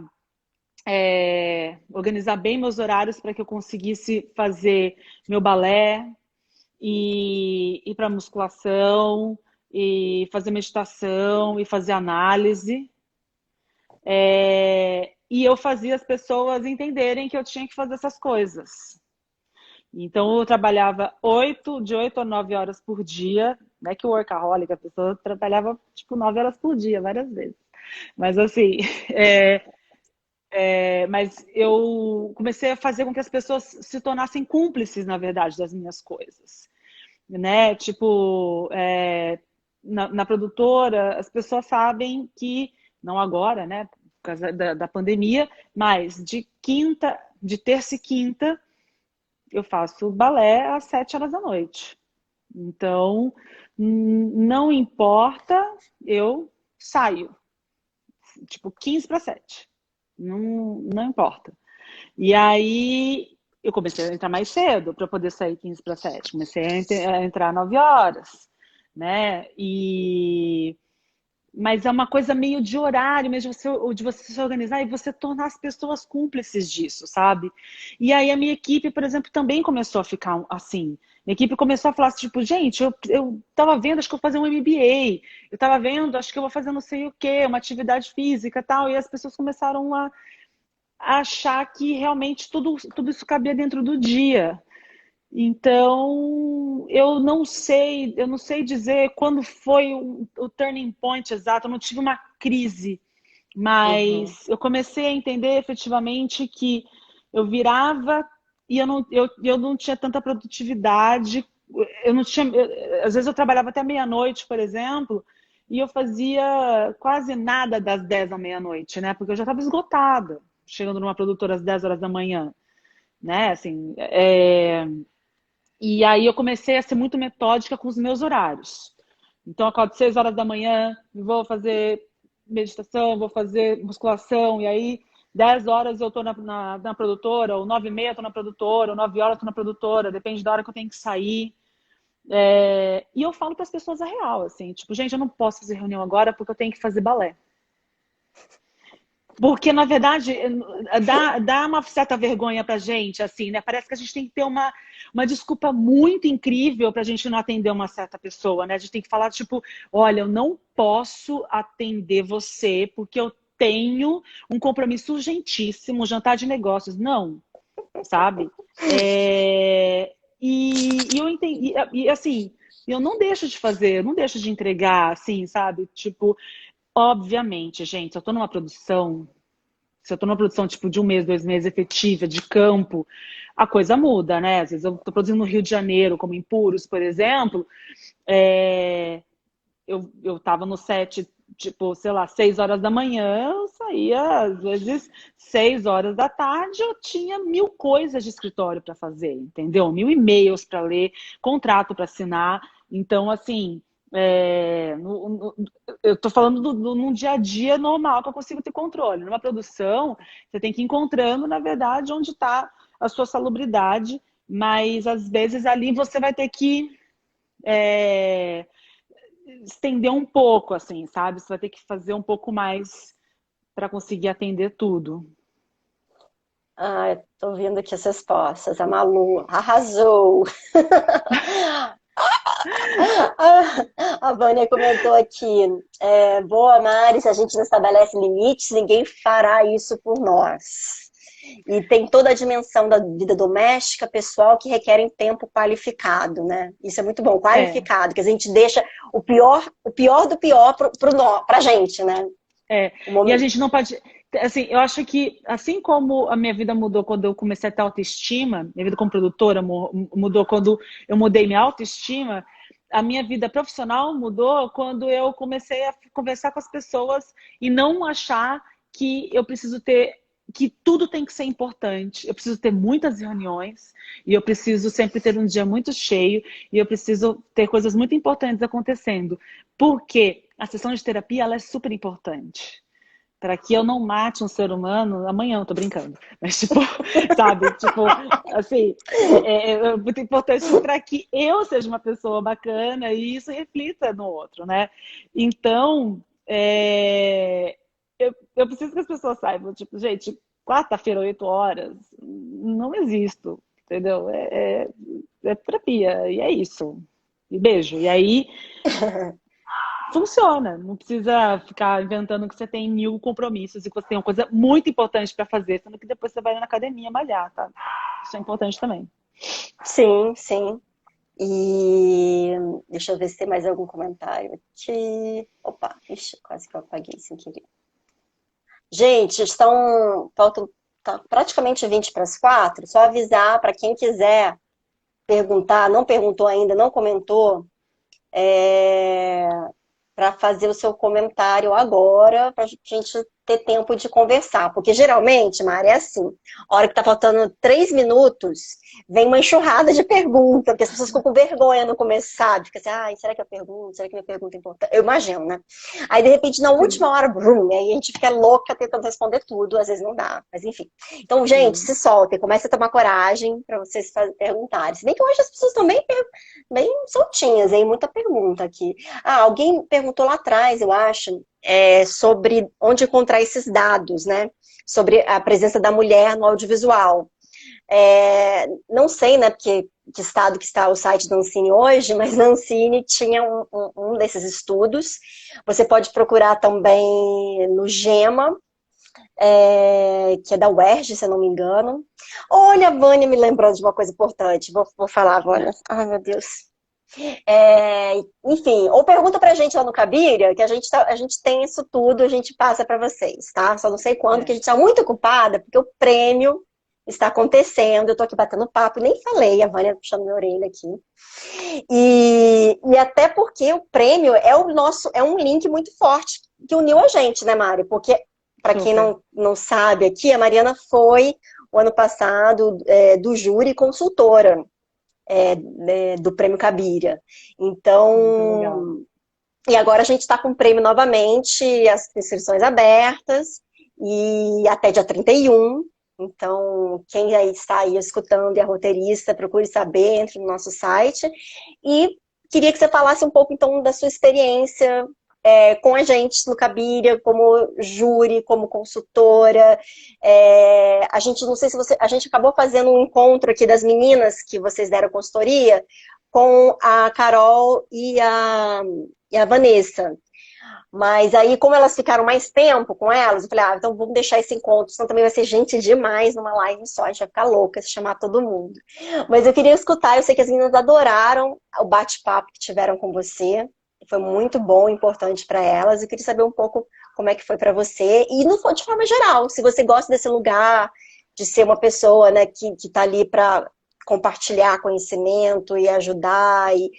organizar bem meus horários para que eu conseguisse fazer meu balé, e ir para musculação, e fazer meditação, e fazer análise. E eu fazia as pessoas entenderem que eu tinha que fazer essas coisas. Então, eu trabalhava de 8 a 9 horas por dia. Não é que o workaholic, a pessoa trabalhava tipo 9 horas por dia, várias vezes. Mas assim, mas eu comecei a fazer com que as pessoas se tornassem cúmplices, na verdade, das minhas coisas, né? Tipo, na produtora, as pessoas sabem que, não agora, né? Por causa da pandemia, mas de terça e quinta, eu faço balé às 7 horas da noite. Então, não importa, eu saio. Tipo, 15 para 7. Não importa. E aí eu comecei a entrar mais cedo para poder sair 15 para 7. Comecei a entrar 9 horas, né? Mas é uma coisa meio de horário, mesmo de você se organizar e você tornar as pessoas cúmplices disso, sabe? E aí a minha equipe, por exemplo, também começou a ficar assim. Minha equipe começou a falar assim, tipo, gente, eu tava vendo, acho que eu vou fazer um MBA. Eu tava vendo, acho que eu vou fazer não sei o quê, uma atividade física e tal. E as pessoas começaram a achar que realmente tudo isso cabia dentro do dia. Então, eu não sei dizer quando foi o turning point exato, eu não tive uma crise, Uhum. mas eu comecei a entender efetivamente que eu virava e eu não tinha tanta produtividade, eu não tinha, às vezes eu trabalhava até meia-noite, por exemplo, e eu fazia quase nada das 10 à meia-noite, né? Porque eu já estava esgotada, chegando numa produtora às 10 horas da manhã, né? Assim, e aí eu comecei a ser muito metódica com os meus horários. Então, eu acordo 6 horas da manhã, vou fazer meditação, vou fazer musculação, e aí 10 horas eu tô na produtora, ou 9h30 eu tô na produtora, ou 9 horas eu tô na produtora, depende da hora que eu tenho que sair. E eu falo para as pessoas a real, assim, tipo, gente, eu não posso fazer reunião agora porque eu tenho que fazer balé. Porque, na verdade, dá uma certa vergonha pra gente, assim, né? Parece que a gente tem que ter uma desculpa muito incrível pra gente não atender uma certa pessoa, né? A gente tem que falar, tipo, olha, eu não posso atender você porque eu tenho um compromisso urgentíssimo, jantar de negócios. Não, sabe? E eu entendi, e assim, eu não deixo de fazer, eu não deixo de entregar, assim, sabe? Tipo, obviamente, gente, se eu tô numa produção, se eu tô numa produção tipo de 1 mês, 2 meses efetiva, de campo, a coisa muda, né? Às vezes eu tô produzindo no Rio de Janeiro, como em Puros, por exemplo, eu tava no set, tipo, sei lá, 6 horas da manhã, eu saía, às vezes, 6 horas da tarde, eu tinha 1000 coisas de escritório para fazer, entendeu? 1000 e-mails para ler, contrato para assinar. Então, assim, eu tô falando num dia a dia normal que eu consigo ter controle. Numa produção, você tem que ir encontrando, na verdade, onde está a sua salubridade, mas às vezes ali você vai ter que estender um pouco, assim, sabe? Você vai ter que fazer um pouco mais para conseguir atender tudo. Ah, tô vendo aqui as respostas. A Malu arrasou. A Vânia comentou aqui, boa, Mari, se a gente não estabelece limites, ninguém fará isso por nós. E tem toda a dimensão da vida doméstica, pessoal, que requerem tempo qualificado, né? Isso é muito bom, qualificado, que a gente deixa o pior do pior pra gente, né? E a gente não pode... Assim, eu acho que, assim como a minha vida mudou quando eu comecei a ter autoestima, minha vida como produtora mudou quando eu mudei minha autoestima, a minha vida profissional mudou quando eu comecei a conversar com as pessoas e não achar que eu preciso ter, que tudo tem que ser importante. Eu preciso ter muitas reuniões e eu preciso sempre ter um dia muito cheio e eu preciso ter coisas muito importantes acontecendo. Porque a sessão de terapia, ela é super importante. Para que eu não mate um ser humano amanhã, eu tô brincando. Mas, tipo, sabe? Tipo, assim, é muito importante para que eu seja uma pessoa bacana e isso reflita no outro, né? Então, eu preciso que as pessoas saibam, tipo, gente, quarta-feira, 8 horas, não existo, entendeu? É terapia, e é isso. E beijo. E aí, funciona. Não precisa ficar inventando que você tem 1000 compromissos e que você tem uma coisa muito importante para fazer, sendo que depois você vai na academia malhar, tá? Isso é importante também. Sim, sim. E deixa eu ver se tem mais algum comentário aqui. Opa, ixi, quase que eu apaguei sem querer. Gente, faltam tá praticamente 20 para as 4. Só avisar para quem quiser perguntar, não perguntou ainda, não comentou, para fazer o seu comentário agora, para a gente ter tempo de conversar. Porque geralmente, Mari, é assim, a hora que tá faltando 3 minutos, vem uma enxurrada de perguntas, porque as pessoas ficam com vergonha no começo, sabe? Fica assim, será que eu pergunto? Será que minha pergunta é importante? Eu imagino, né? Aí, de repente, na última hora, brum, aí a gente fica louca tentando responder tudo, às vezes não dá, mas enfim. Então, gente, se soltem, comece a tomar coragem para vocês perguntarem. Se bem que hoje as pessoas estão bem soltinhas, hein? Muita pergunta aqui. Alguém perguntou lá atrás, eu acho, sobre onde encontrar esses dados, né? Sobre a presença da mulher no audiovisual. Não sei, né, porque que estado que está o site da Ancine hoje, mas na Ancine tinha um desses estudos. Você pode procurar também no GEMA, que é da UERJ, se eu não me engano. Olha, a Vânia me lembrou de uma coisa importante. Vou falar agora. Ai, meu Deus. Enfim, ou pergunta pra gente lá no Cabiria, que a gente tem isso tudo, a gente passa pra vocês, tá? Só não sei quando, que a gente tá muito ocupada, porque o prêmio está acontecendo, eu tô aqui batendo papo, nem falei, a Vânia puxando minha orelha aqui. E até porque o prêmio é um link muito forte que uniu a gente, né, Mari? Porque, para quem não sabe aqui, a Mariana foi, o ano passado, do júri consultora. Do Prêmio Cabiria. Então, e agora a gente está com o prêmio novamente, as inscrições abertas, e até dia 31. Então, quem aí está aí escutando e é roteirista, procure saber, entre no nosso site. E queria que você falasse um pouco, então, da sua experiência com a gente no Cabiria, como júri, como consultora. A gente, não sei se você... A gente acabou fazendo um encontro aqui das meninas que vocês deram consultoria com a Carol e a Vanessa. Mas aí, como elas ficaram mais tempo com elas, eu falei, então vamos deixar esse encontro, senão também vai ser gente demais numa live só, a gente vai ficar louca se chamar todo mundo. Mas eu queria escutar, eu sei que as meninas adoraram o bate-papo que tiveram com você, foi muito bom, importante para elas, eu queria saber um pouco como é que foi para você, e não foi de forma geral, se você gosta desse lugar, de ser uma pessoa, né, que tá ali para compartilhar conhecimento e ajudar, e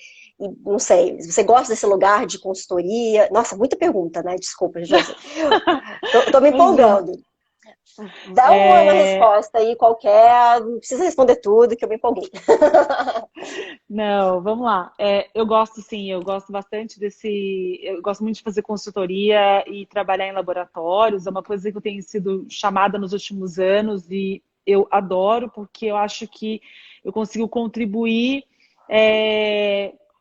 não sei, você gosta desse lugar de consultoria? Nossa, muita pergunta, né? Desculpa, gente. Tô me empolgando. Dá uma resposta aí qualquer, não precisa responder tudo, que eu me empolguei. Não, vamos lá. Eu gosto sim, eu gosto bastante desse. Eu gosto muito de fazer consultoria e trabalhar em laboratórios. É uma coisa que eu tenho sido chamada nos últimos anos e eu adoro, porque eu acho que eu consigo contribuir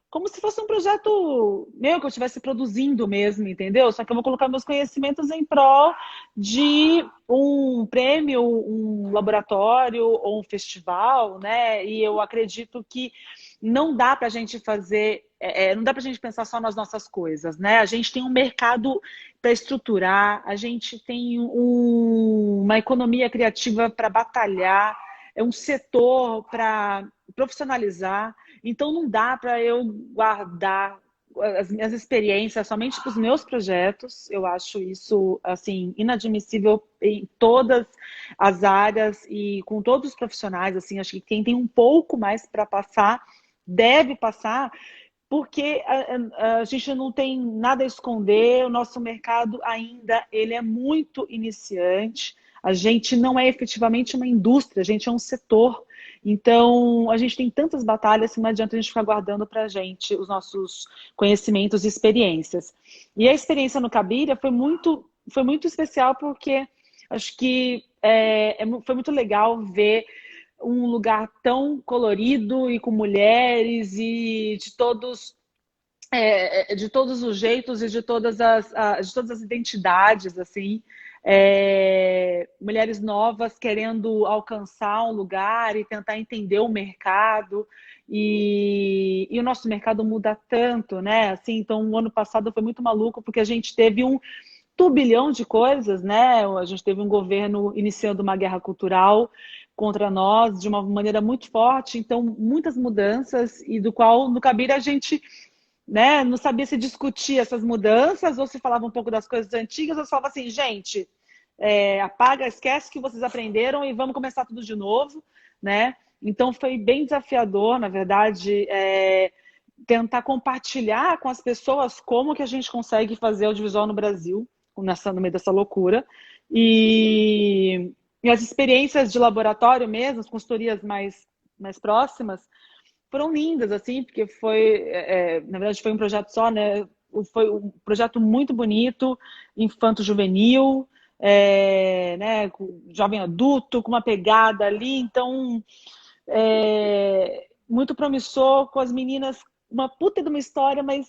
como se fosse um projeto meu, que eu estivesse produzindo mesmo, entendeu? Só que eu vou colocar meus conhecimentos em prol de um prêmio, um laboratório ou um festival, né? E eu acredito que não dá para a gente fazer, não dá para a gente pensar só nas nossas coisas, né? A gente tem um mercado para estruturar, a gente tem uma economia criativa para batalhar, é um setor para profissionalizar. Então não dá para eu guardar as minhas experiências somente para os meus projetos. Eu acho isso assim inadmissível em todas as áreas e com todos os profissionais. Assim, acho que quem tem um pouco mais para passar deve passar, porque a gente não tem nada a esconder. O nosso mercado ainda ele é muito iniciante. A gente não é efetivamente uma indústria, a gente é um setor. Então, a gente tem tantas batalhas que não adianta a gente ficar guardando para a gente os nossos conhecimentos e experiências. E a experiência no Cabiria foi muito especial porque acho que foi muito legal ver um lugar tão colorido e com mulheres e de todos os jeitos e de todas as identidades, assim, mulheres novas querendo alcançar um lugar e tentar entender o mercado, e o nosso mercado muda tanto, né? Assim, então, o ano passado foi muito maluco, porque a gente teve um turbilhão de coisas, né? A gente teve um governo iniciando uma guerra cultural contra nós de uma maneira muito forte, então muitas mudanças, e do qual no Cabiria a gente, né, não sabia se discutir essas mudanças ou se falava um pouco das coisas antigas, ou se falava assim, gente, apaga, esquece que vocês aprenderam e vamos começar tudo de novo, né? Então foi bem desafiador, na verdade, tentar compartilhar com as pessoas como que a gente consegue fazer audiovisual no Brasil, no meio dessa loucura. E as experiências de laboratório mesmo, as consultorias mais próximas, foram lindas, assim, porque na verdade foi um projeto só, né? Foi um projeto muito bonito, infanto-juvenil, né? Jovem adulto, com uma pegada ali, então muito promissor, com as meninas, uma puta de uma história, mas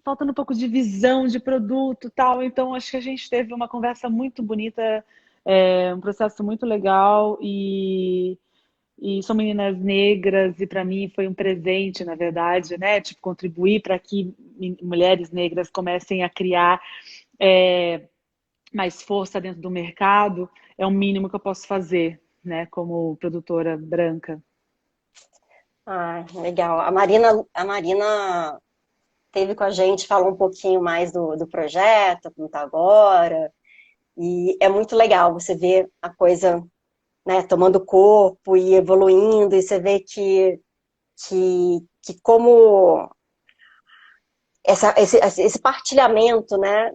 faltando um pouco de visão de produto e tal. Então acho que a gente teve uma conversa muito bonita, um processo muito legal, e são meninas negras, e para mim foi um presente, na verdade, né? Tipo, contribuir para que mulheres negras comecem a criar mais força dentro do mercado é o mínimo que eu posso fazer, né? Como produtora branca. Ah, legal. A Marina teve com a gente, falou um pouquinho mais do projeto, como está agora. E é muito legal você ver a coisa, né, tomando corpo e evoluindo, e você vê que como esse partilhamento, né,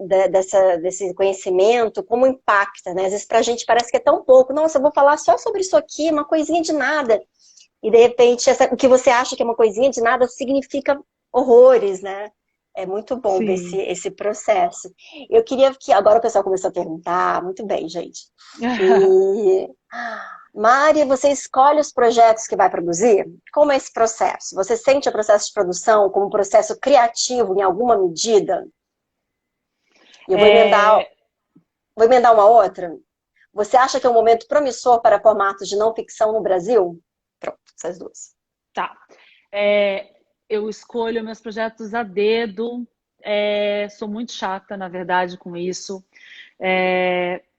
desse conhecimento, como impacta, né? Às vezes pra gente parece que é tão pouco. Nossa, eu vou falar só sobre isso aqui, uma coisinha de nada. E de repente, o que você acha que é uma coisinha de nada significa horrores, né? É muito bom ver Sim. esse processo. Eu queria que agora o pessoal começou a perguntar, muito bem, gente. E Mari, você escolhe os projetos que vai produzir? Como é esse processo? Você sente o processo de produção como um processo criativo em alguma medida? E eu É, vou emendar uma outra. Você acha que é um momento promissor para formatos de não ficção no Brasil? Pronto, essas duas. tá. Eu escolho meus projetos a dedo. Sou muito chata, na verdade, com isso.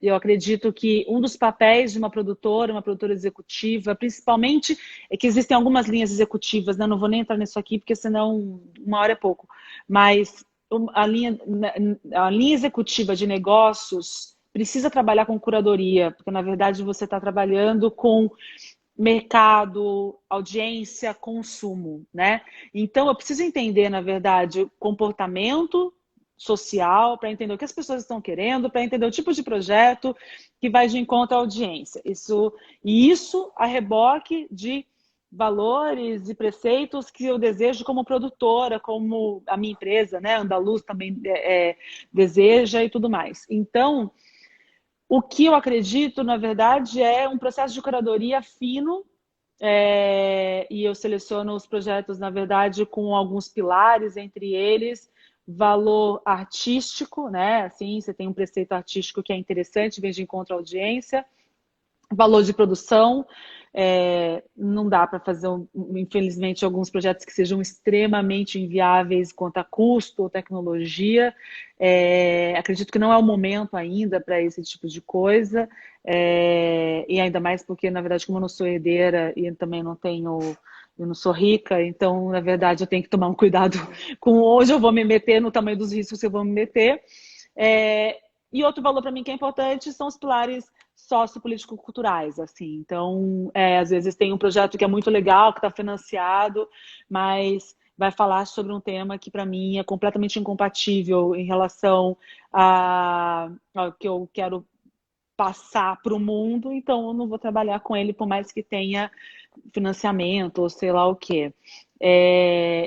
Eu acredito que um dos papéis de uma produtora executiva, principalmente, é que existem algumas linhas executivas, né? Não vou nem entrar nisso aqui, porque senão uma hora é pouco. Mas a linha executiva de negócios precisa trabalhar com curadoria, porque na verdade você está trabalhando com mercado, audiência, consumo, né? Então eu preciso entender, na verdade, comportamento social, para entender o que as pessoas estão querendo, para entender o tipo de projeto que vai de encontro à audiência. Isso a reboque de valores e preceitos que eu desejo como produtora, como a minha empresa, né, Andaluz também deseja e tudo mais. Então, o que eu acredito, na verdade, é um processo de curadoria fino, e eu seleciono os projetos, na verdade, com alguns pilares, entre eles valor artístico, né? Assim, você tem um preceito artístico que é interessante, vem de encontro à audiência, valor de produção. Não dá para fazer, infelizmente, alguns projetos que sejam extremamente inviáveis quanto a custo ou tecnologia. Acredito que não é o momento ainda para esse tipo de coisa. E ainda mais porque, na verdade, como eu não sou herdeira e também eu não sou rica, então, na verdade, eu tenho que tomar um cuidado com onde eu vou me meter, no tamanho dos riscos que eu vou me meter. E outro valor para mim que é importante são os pilares sociopolítico-culturais, assim. Então, às vezes tem um projeto que é muito legal, que está financiado, mas vai falar sobre um tema que para mim é completamente incompatível em relação ao que eu quero passar para o mundo, então eu não vou trabalhar com ele por mais que tenha financiamento ou sei lá o quê.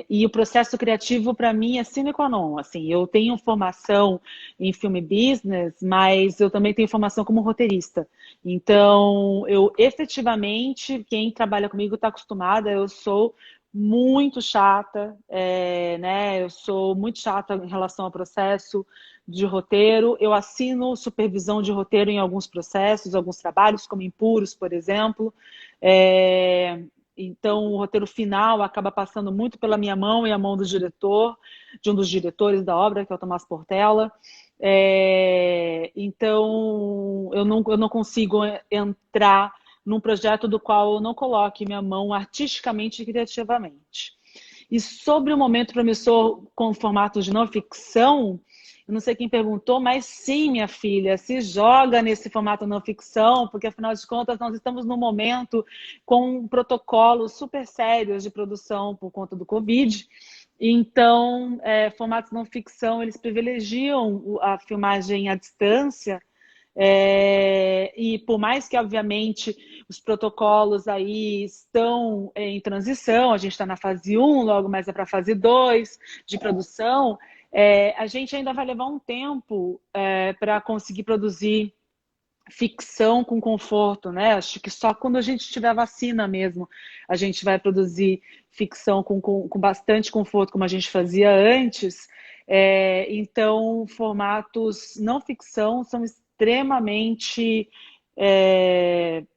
E o processo criativo, para mim, é sine qua non. Assim, eu tenho formação em filme business, mas eu também tenho formação como roteirista. Então, eu efetivamente, quem trabalha comigo está acostumada, eu sou muito chata, né? Eu sou muito chata em relação ao processo de roteiro. Eu assino supervisão de roteiro em alguns processos, alguns trabalhos, como Impuros, por exemplo. Então, o roteiro final acaba passando muito pela minha mão e a mão do diretor, de um dos diretores da obra, que é o Tomás Portela. Então, eu não consigo entrar num projeto do qual eu não coloque minha mão artisticamente e criativamente. E sobre o momento promissor com formatos de não ficção, eu não sei quem perguntou, mas sim, minha filha, se joga nesse formato não ficção, porque afinal de contas nós estamos num momento com protocolos super sérios de produção por conta do Covid. Então, formatos não ficção, eles privilegiam a filmagem à distância, e por mais que, obviamente, os protocolos aí estão em transição, a gente está na fase 1, logo mais é para a fase 2 de produção, a gente ainda vai levar um tempo para conseguir produzir ficção com conforto, né? Acho que só quando a gente tiver vacina mesmo, a gente vai produzir ficção com bastante conforto, como a gente fazia antes. Então, formatos não ficção são extremamente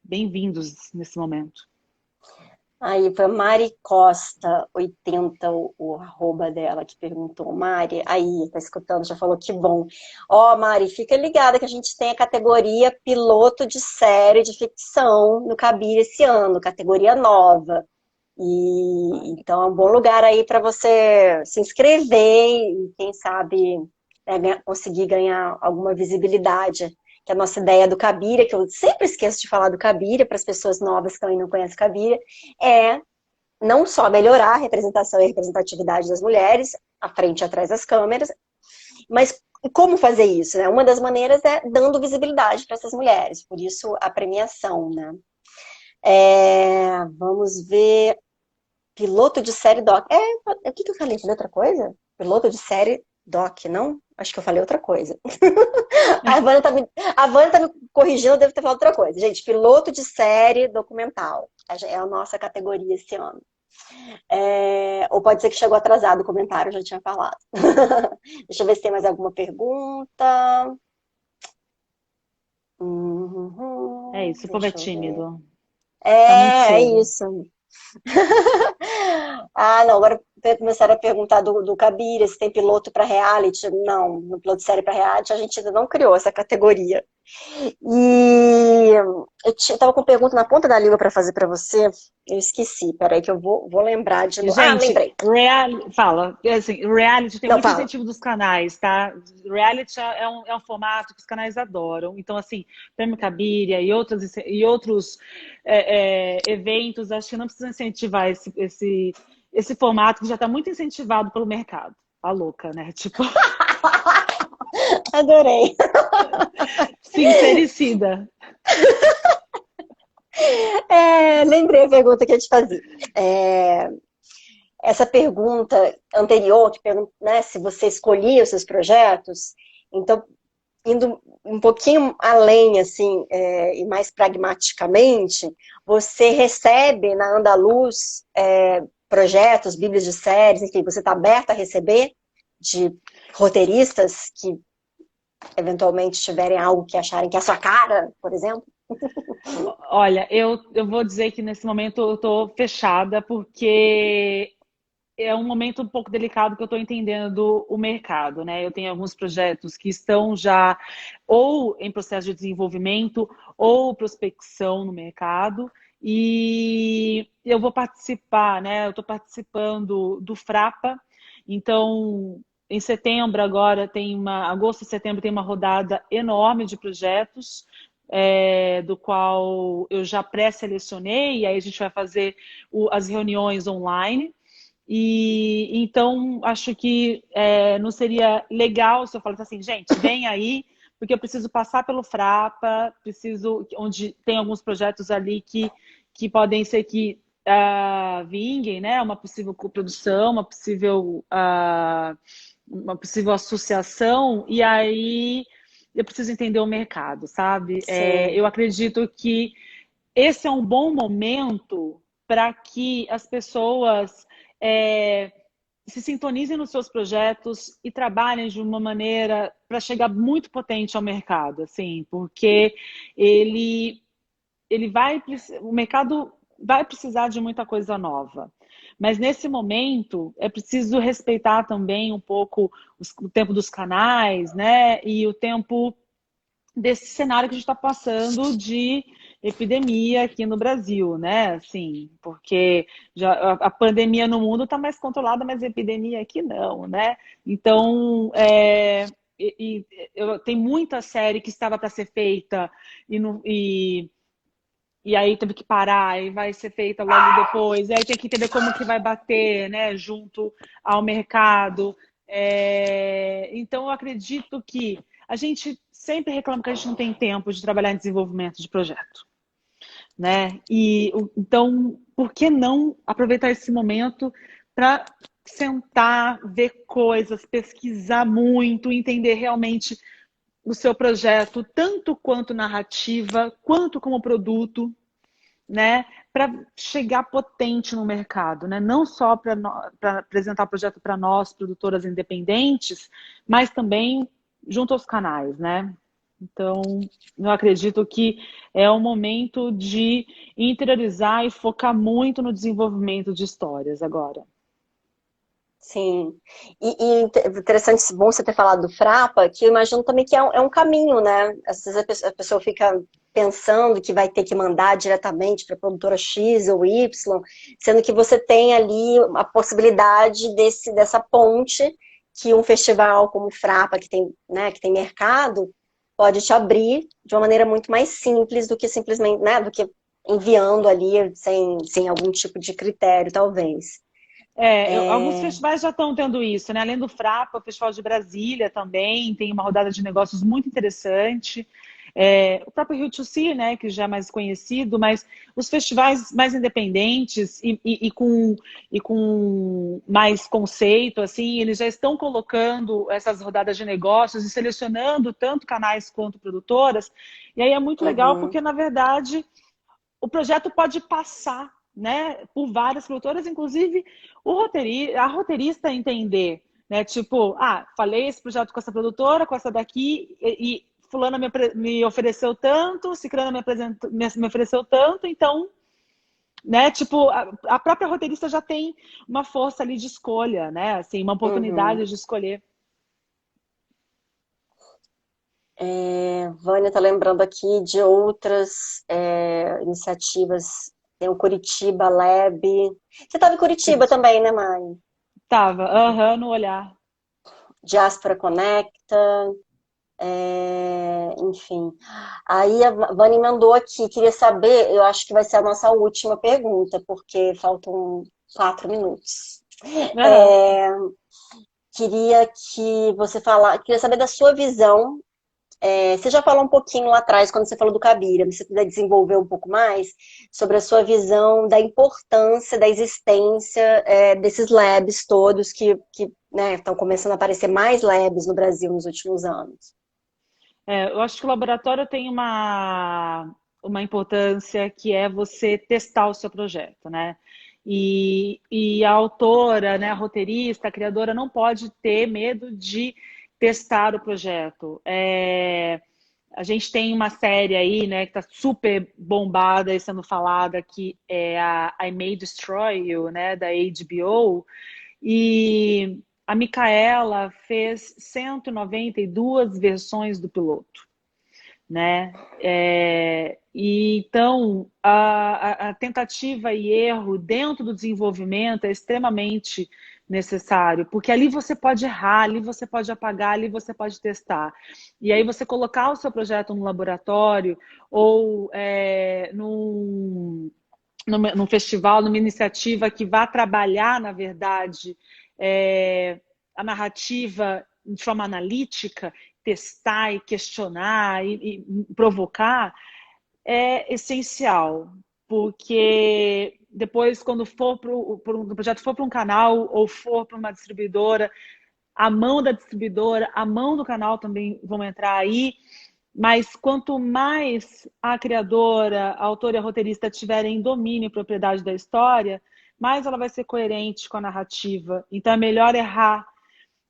bem-vindos nesse momento. Aí foi a Mari Costa, 80, o arroba dela, que perguntou. Mari, aí, tá escutando, já falou que bom. Ó, Mari, fica ligada que a gente tem a categoria piloto de série de ficção no Cabir esse ano, categoria nova. E então é um bom lugar aí para você se inscrever e, quem sabe, conseguir ganhar alguma visibilidade. Que a nossa ideia do Cabiria, que eu sempre esqueço de falar do Cabiria, para as pessoas novas que também não conhecem Cabiria, é não só melhorar a representação e a representatividade das mulheres, à frente e atrás das câmeras, mas como fazer isso, né? Uma das maneiras é dando visibilidade para essas mulheres, por isso a premiação, né? Vamos ver. Piloto de série doc. O que eu falei? Falei outra coisa? Piloto de série doc, não? Acho que eu falei outra coisa. A Vânia tá me corrigindo, eu devo ter falado outra coisa. Gente, piloto de série documental. É a nossa categoria esse ano. Ou pode ser que chegou atrasado o comentário, eu já tinha falado. Deixa eu ver se tem mais alguma pergunta. É isso, o povo é Deixa eu ver. tímido. Tá muito É cedo. isso. Ah, não, agora começaram a perguntar do Kabira, se tem piloto para reality. Não, no piloto de série para reality a gente ainda não criou essa categoria. E eu tava com pergunta na ponta da língua para fazer para você, eu esqueci, peraí que eu vou lembrar de novo. Ah, Gente, lembrei. fala, assim, reality tem Não, muito fala. incentivo dos canais, tá? Reality é um formato que os canais adoram. Então, assim, Prêmio Cabiria e outros eventos, acho que não precisa incentivar esse formato que já está muito incentivado pelo mercado. A louca, né? Tipo, Adorei. sincericida. Lembrei a pergunta que eu te fazia. É, essa pergunta anterior, que pergunta, né, se você escolhia os seus projetos, então, indo um pouquinho além, assim, e mais pragmaticamente, você recebe na Andaluz projetos, bíblias de séries, enfim, você está aberto a receber de roteiristas que eventualmente tiverem algo que acharem que é a sua cara, por exemplo? Olha, eu vou dizer que nesse momento eu estou fechada, porque é um momento um pouco delicado que eu estou entendendo o mercado, né? Eu tenho alguns projetos que estão já ou em processo de desenvolvimento ou prospecção no mercado, e eu vou participar, né? Eu estou participando do Frapa, então em setembro agora agosto e setembro tem uma rodada enorme de projetos. Do qual eu já pré-selecionei, e aí a gente vai fazer as reuniões online. E então acho que não seria legal se eu falasse assim, gente, vem aí, porque eu preciso passar pelo Frapa, onde tem alguns projetos ali que podem ser que vinguem, né? Uma possível coprodução, uma possível associação, e aí eu preciso entender o mercado, sabe? Sim, Eu acredito que esse é um bom momento para que as pessoas é, se sintonizem nos seus projetos e trabalhem de uma maneira para chegar muito potente ao mercado, assim, porque ele, o mercado vai precisar de muita coisa nova. Mas nesse momento é preciso respeitar também um pouco o tempo dos canais, né? E o tempo desse cenário que a gente está passando de epidemia aqui no Brasil, né? Assim, porque já a pandemia no mundo está mais controlada, mas a epidemia aqui não, né? Então, tem muita série que estava para ser feita e aí teve que parar e vai ser feita logo depois. E aí tem que entender como que vai bater, né, junto ao mercado. Então, eu acredito que a gente sempre reclama que a gente não tem tempo de trabalhar em desenvolvimento de projeto, né? Então, por que não aproveitar esse momento para sentar, ver coisas, pesquisar muito, entender realmente o seu projeto, tanto quanto narrativa, quanto como produto, né, para chegar potente no mercado, né? Não só para apresentar o projeto para nós, produtoras independentes, mas também junto aos canais, né? Então, eu acredito que é um momento de interiorizar e focar muito no desenvolvimento de histórias agora. sim. E interessante, bom você ter falado do Frapa, que eu imagino também que é um caminho, né? Às vezes a pessoa fica pensando que vai ter que mandar diretamente para a produtora X ou Y, sendo que você tem ali a possibilidade dessa ponte que um festival como o Frapa, que tem, né, que tem mercado, pode te abrir de uma maneira muito mais simples do que simplesmente, né, do que enviando ali sem algum tipo de critério, talvez. Alguns festivais já estão tendo isso, né? Além do Frapa, o Festival de Brasília também tem uma rodada de negócios muito interessante. O próprio Rio to See, né, que já é mais conhecido, mas os festivais mais independentes e com mais conceito, assim, eles já estão colocando essas rodadas de negócios e selecionando tanto canais quanto produtoras. E aí é muito legal Uhum, porque, na verdade, o projeto pode passar, né, por várias produtoras, inclusive a roteirista entender, né, tipo, falei esse projeto com essa produtora, com essa daqui, e fulana me ofereceu tanto, ciclana me ofereceu tanto, então, né, tipo, a própria roteirista já tem uma força ali de escolha, né, assim, uma uhum. oportunidade de escolher. Vânia está lembrando aqui de outras iniciativas. Tem o Curitiba Lab. Você estava em Curitiba Curitiba. também, né, Mari? Tava, no olhar. Diaspora Conecta, enfim. Aí a Vani mandou aqui, queria saber, eu acho que vai ser a nossa última pergunta, porque faltam 4 minutos. Aham. É, queria que você falasse, queria saber da sua visão. Você já falou um pouquinho lá atrás, quando você falou do Cabira, mas se você puder desenvolver um pouco mais sobre a sua visão da importância da existência desses labs todos que né, estão começando a aparecer mais labs no Brasil nos últimos anos. Eu acho que o laboratório tem uma importância que é você testar o seu projeto, né? E a autora, né, a roteirista, a criadora não pode ter medo de testar o projeto. A gente tem uma série aí, né, que está super bombada e sendo falada, que é a I May Destroy You, né, da HBO, e a Micaela fez 192 versões do piloto, né? E então a tentativa e erro dentro do desenvolvimento é extremamente necessário, porque ali você pode errar, ali você pode apagar, ali você pode testar. E aí você colocar o seu projeto no laboratório ou num festival, numa iniciativa que vá trabalhar, na verdade, a narrativa de forma analítica, testar e questionar e provocar, é essencial. Porque depois, quando o projeto for para um canal ou for para uma distribuidora, a mão da distribuidora, a mão do canal também vão entrar aí. Mas quanto mais a criadora, a autora e a roteirista tiverem domínio e propriedade da história, mais ela vai ser coerente com a narrativa. Então é melhor errar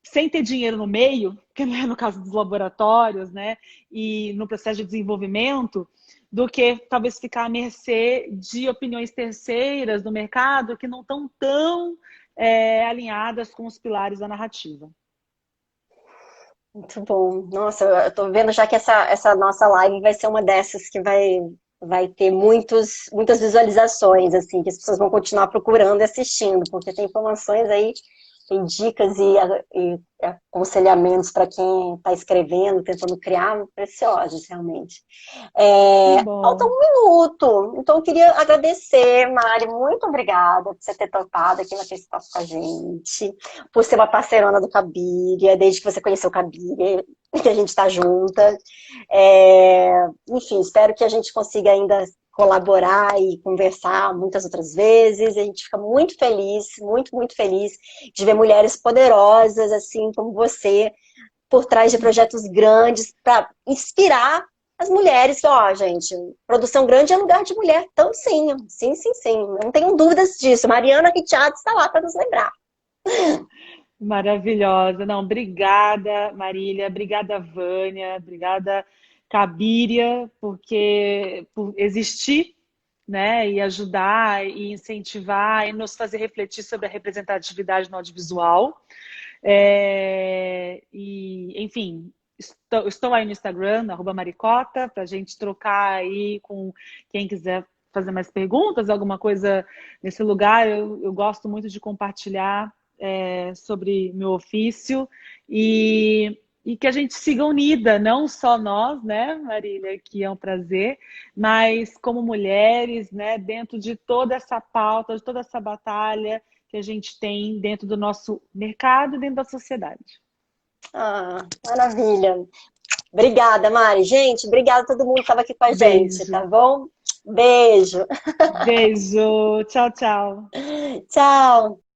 sem ter dinheiro no meio, que não é no caso dos laboratórios, né? E no processo de desenvolvimento, do que talvez ficar à mercê de opiniões terceiras do mercado que não estão tão alinhadas com os pilares da narrativa. Muito bom. Nossa, eu tô vendo já que essa nossa live vai ser uma dessas que vai ter muitas visualizações, assim, que as pessoas vão continuar procurando e assistindo, porque tem informações aí, tem dicas e aconselhamentos para quem está escrevendo, tentando criar, preciosos, realmente. Que Falta bom. 1 minuto, então eu queria agradecer, Mari, muito obrigada por você ter topado aqui naquele espaço com a gente, por ser uma parceirona do Cabiria, desde que você conheceu o Cabiria, que a gente está junta. Enfim, espero que a gente consiga ainda colaborar e conversar muitas outras vezes. A gente fica muito feliz, muito, muito feliz de ver mulheres poderosas, assim como você, por trás de projetos grandes, para inspirar as mulheres. Ó, gente, produção grande é lugar de mulher, então sim, sim, sim, sim. Não tenho dúvidas disso. Mariana Richard está lá para nos lembrar. Maravilhosa. Não, obrigada, Marília. Obrigada, Vânia. Obrigada, Cabiria, por existir, né? E ajudar, e incentivar, e nos fazer refletir sobre a representatividade no audiovisual. Enfim, estou aí no Instagram, @maricota, para a gente trocar aí com quem quiser fazer mais perguntas, alguma coisa nesse lugar. Eu gosto muito de compartilhar sobre meu ofício e que a gente siga unida, não só nós, né, Marília, que é um prazer, mas como mulheres, né, dentro de toda essa pauta, de toda essa batalha que a gente tem dentro do nosso mercado e dentro da sociedade. Ah, maravilha. Obrigada, Mari. Gente, obrigada a todo mundo que estava aqui com a gente, Beijo. tá bom? Beijo. Beijo. Tchau, tchau. Tchau.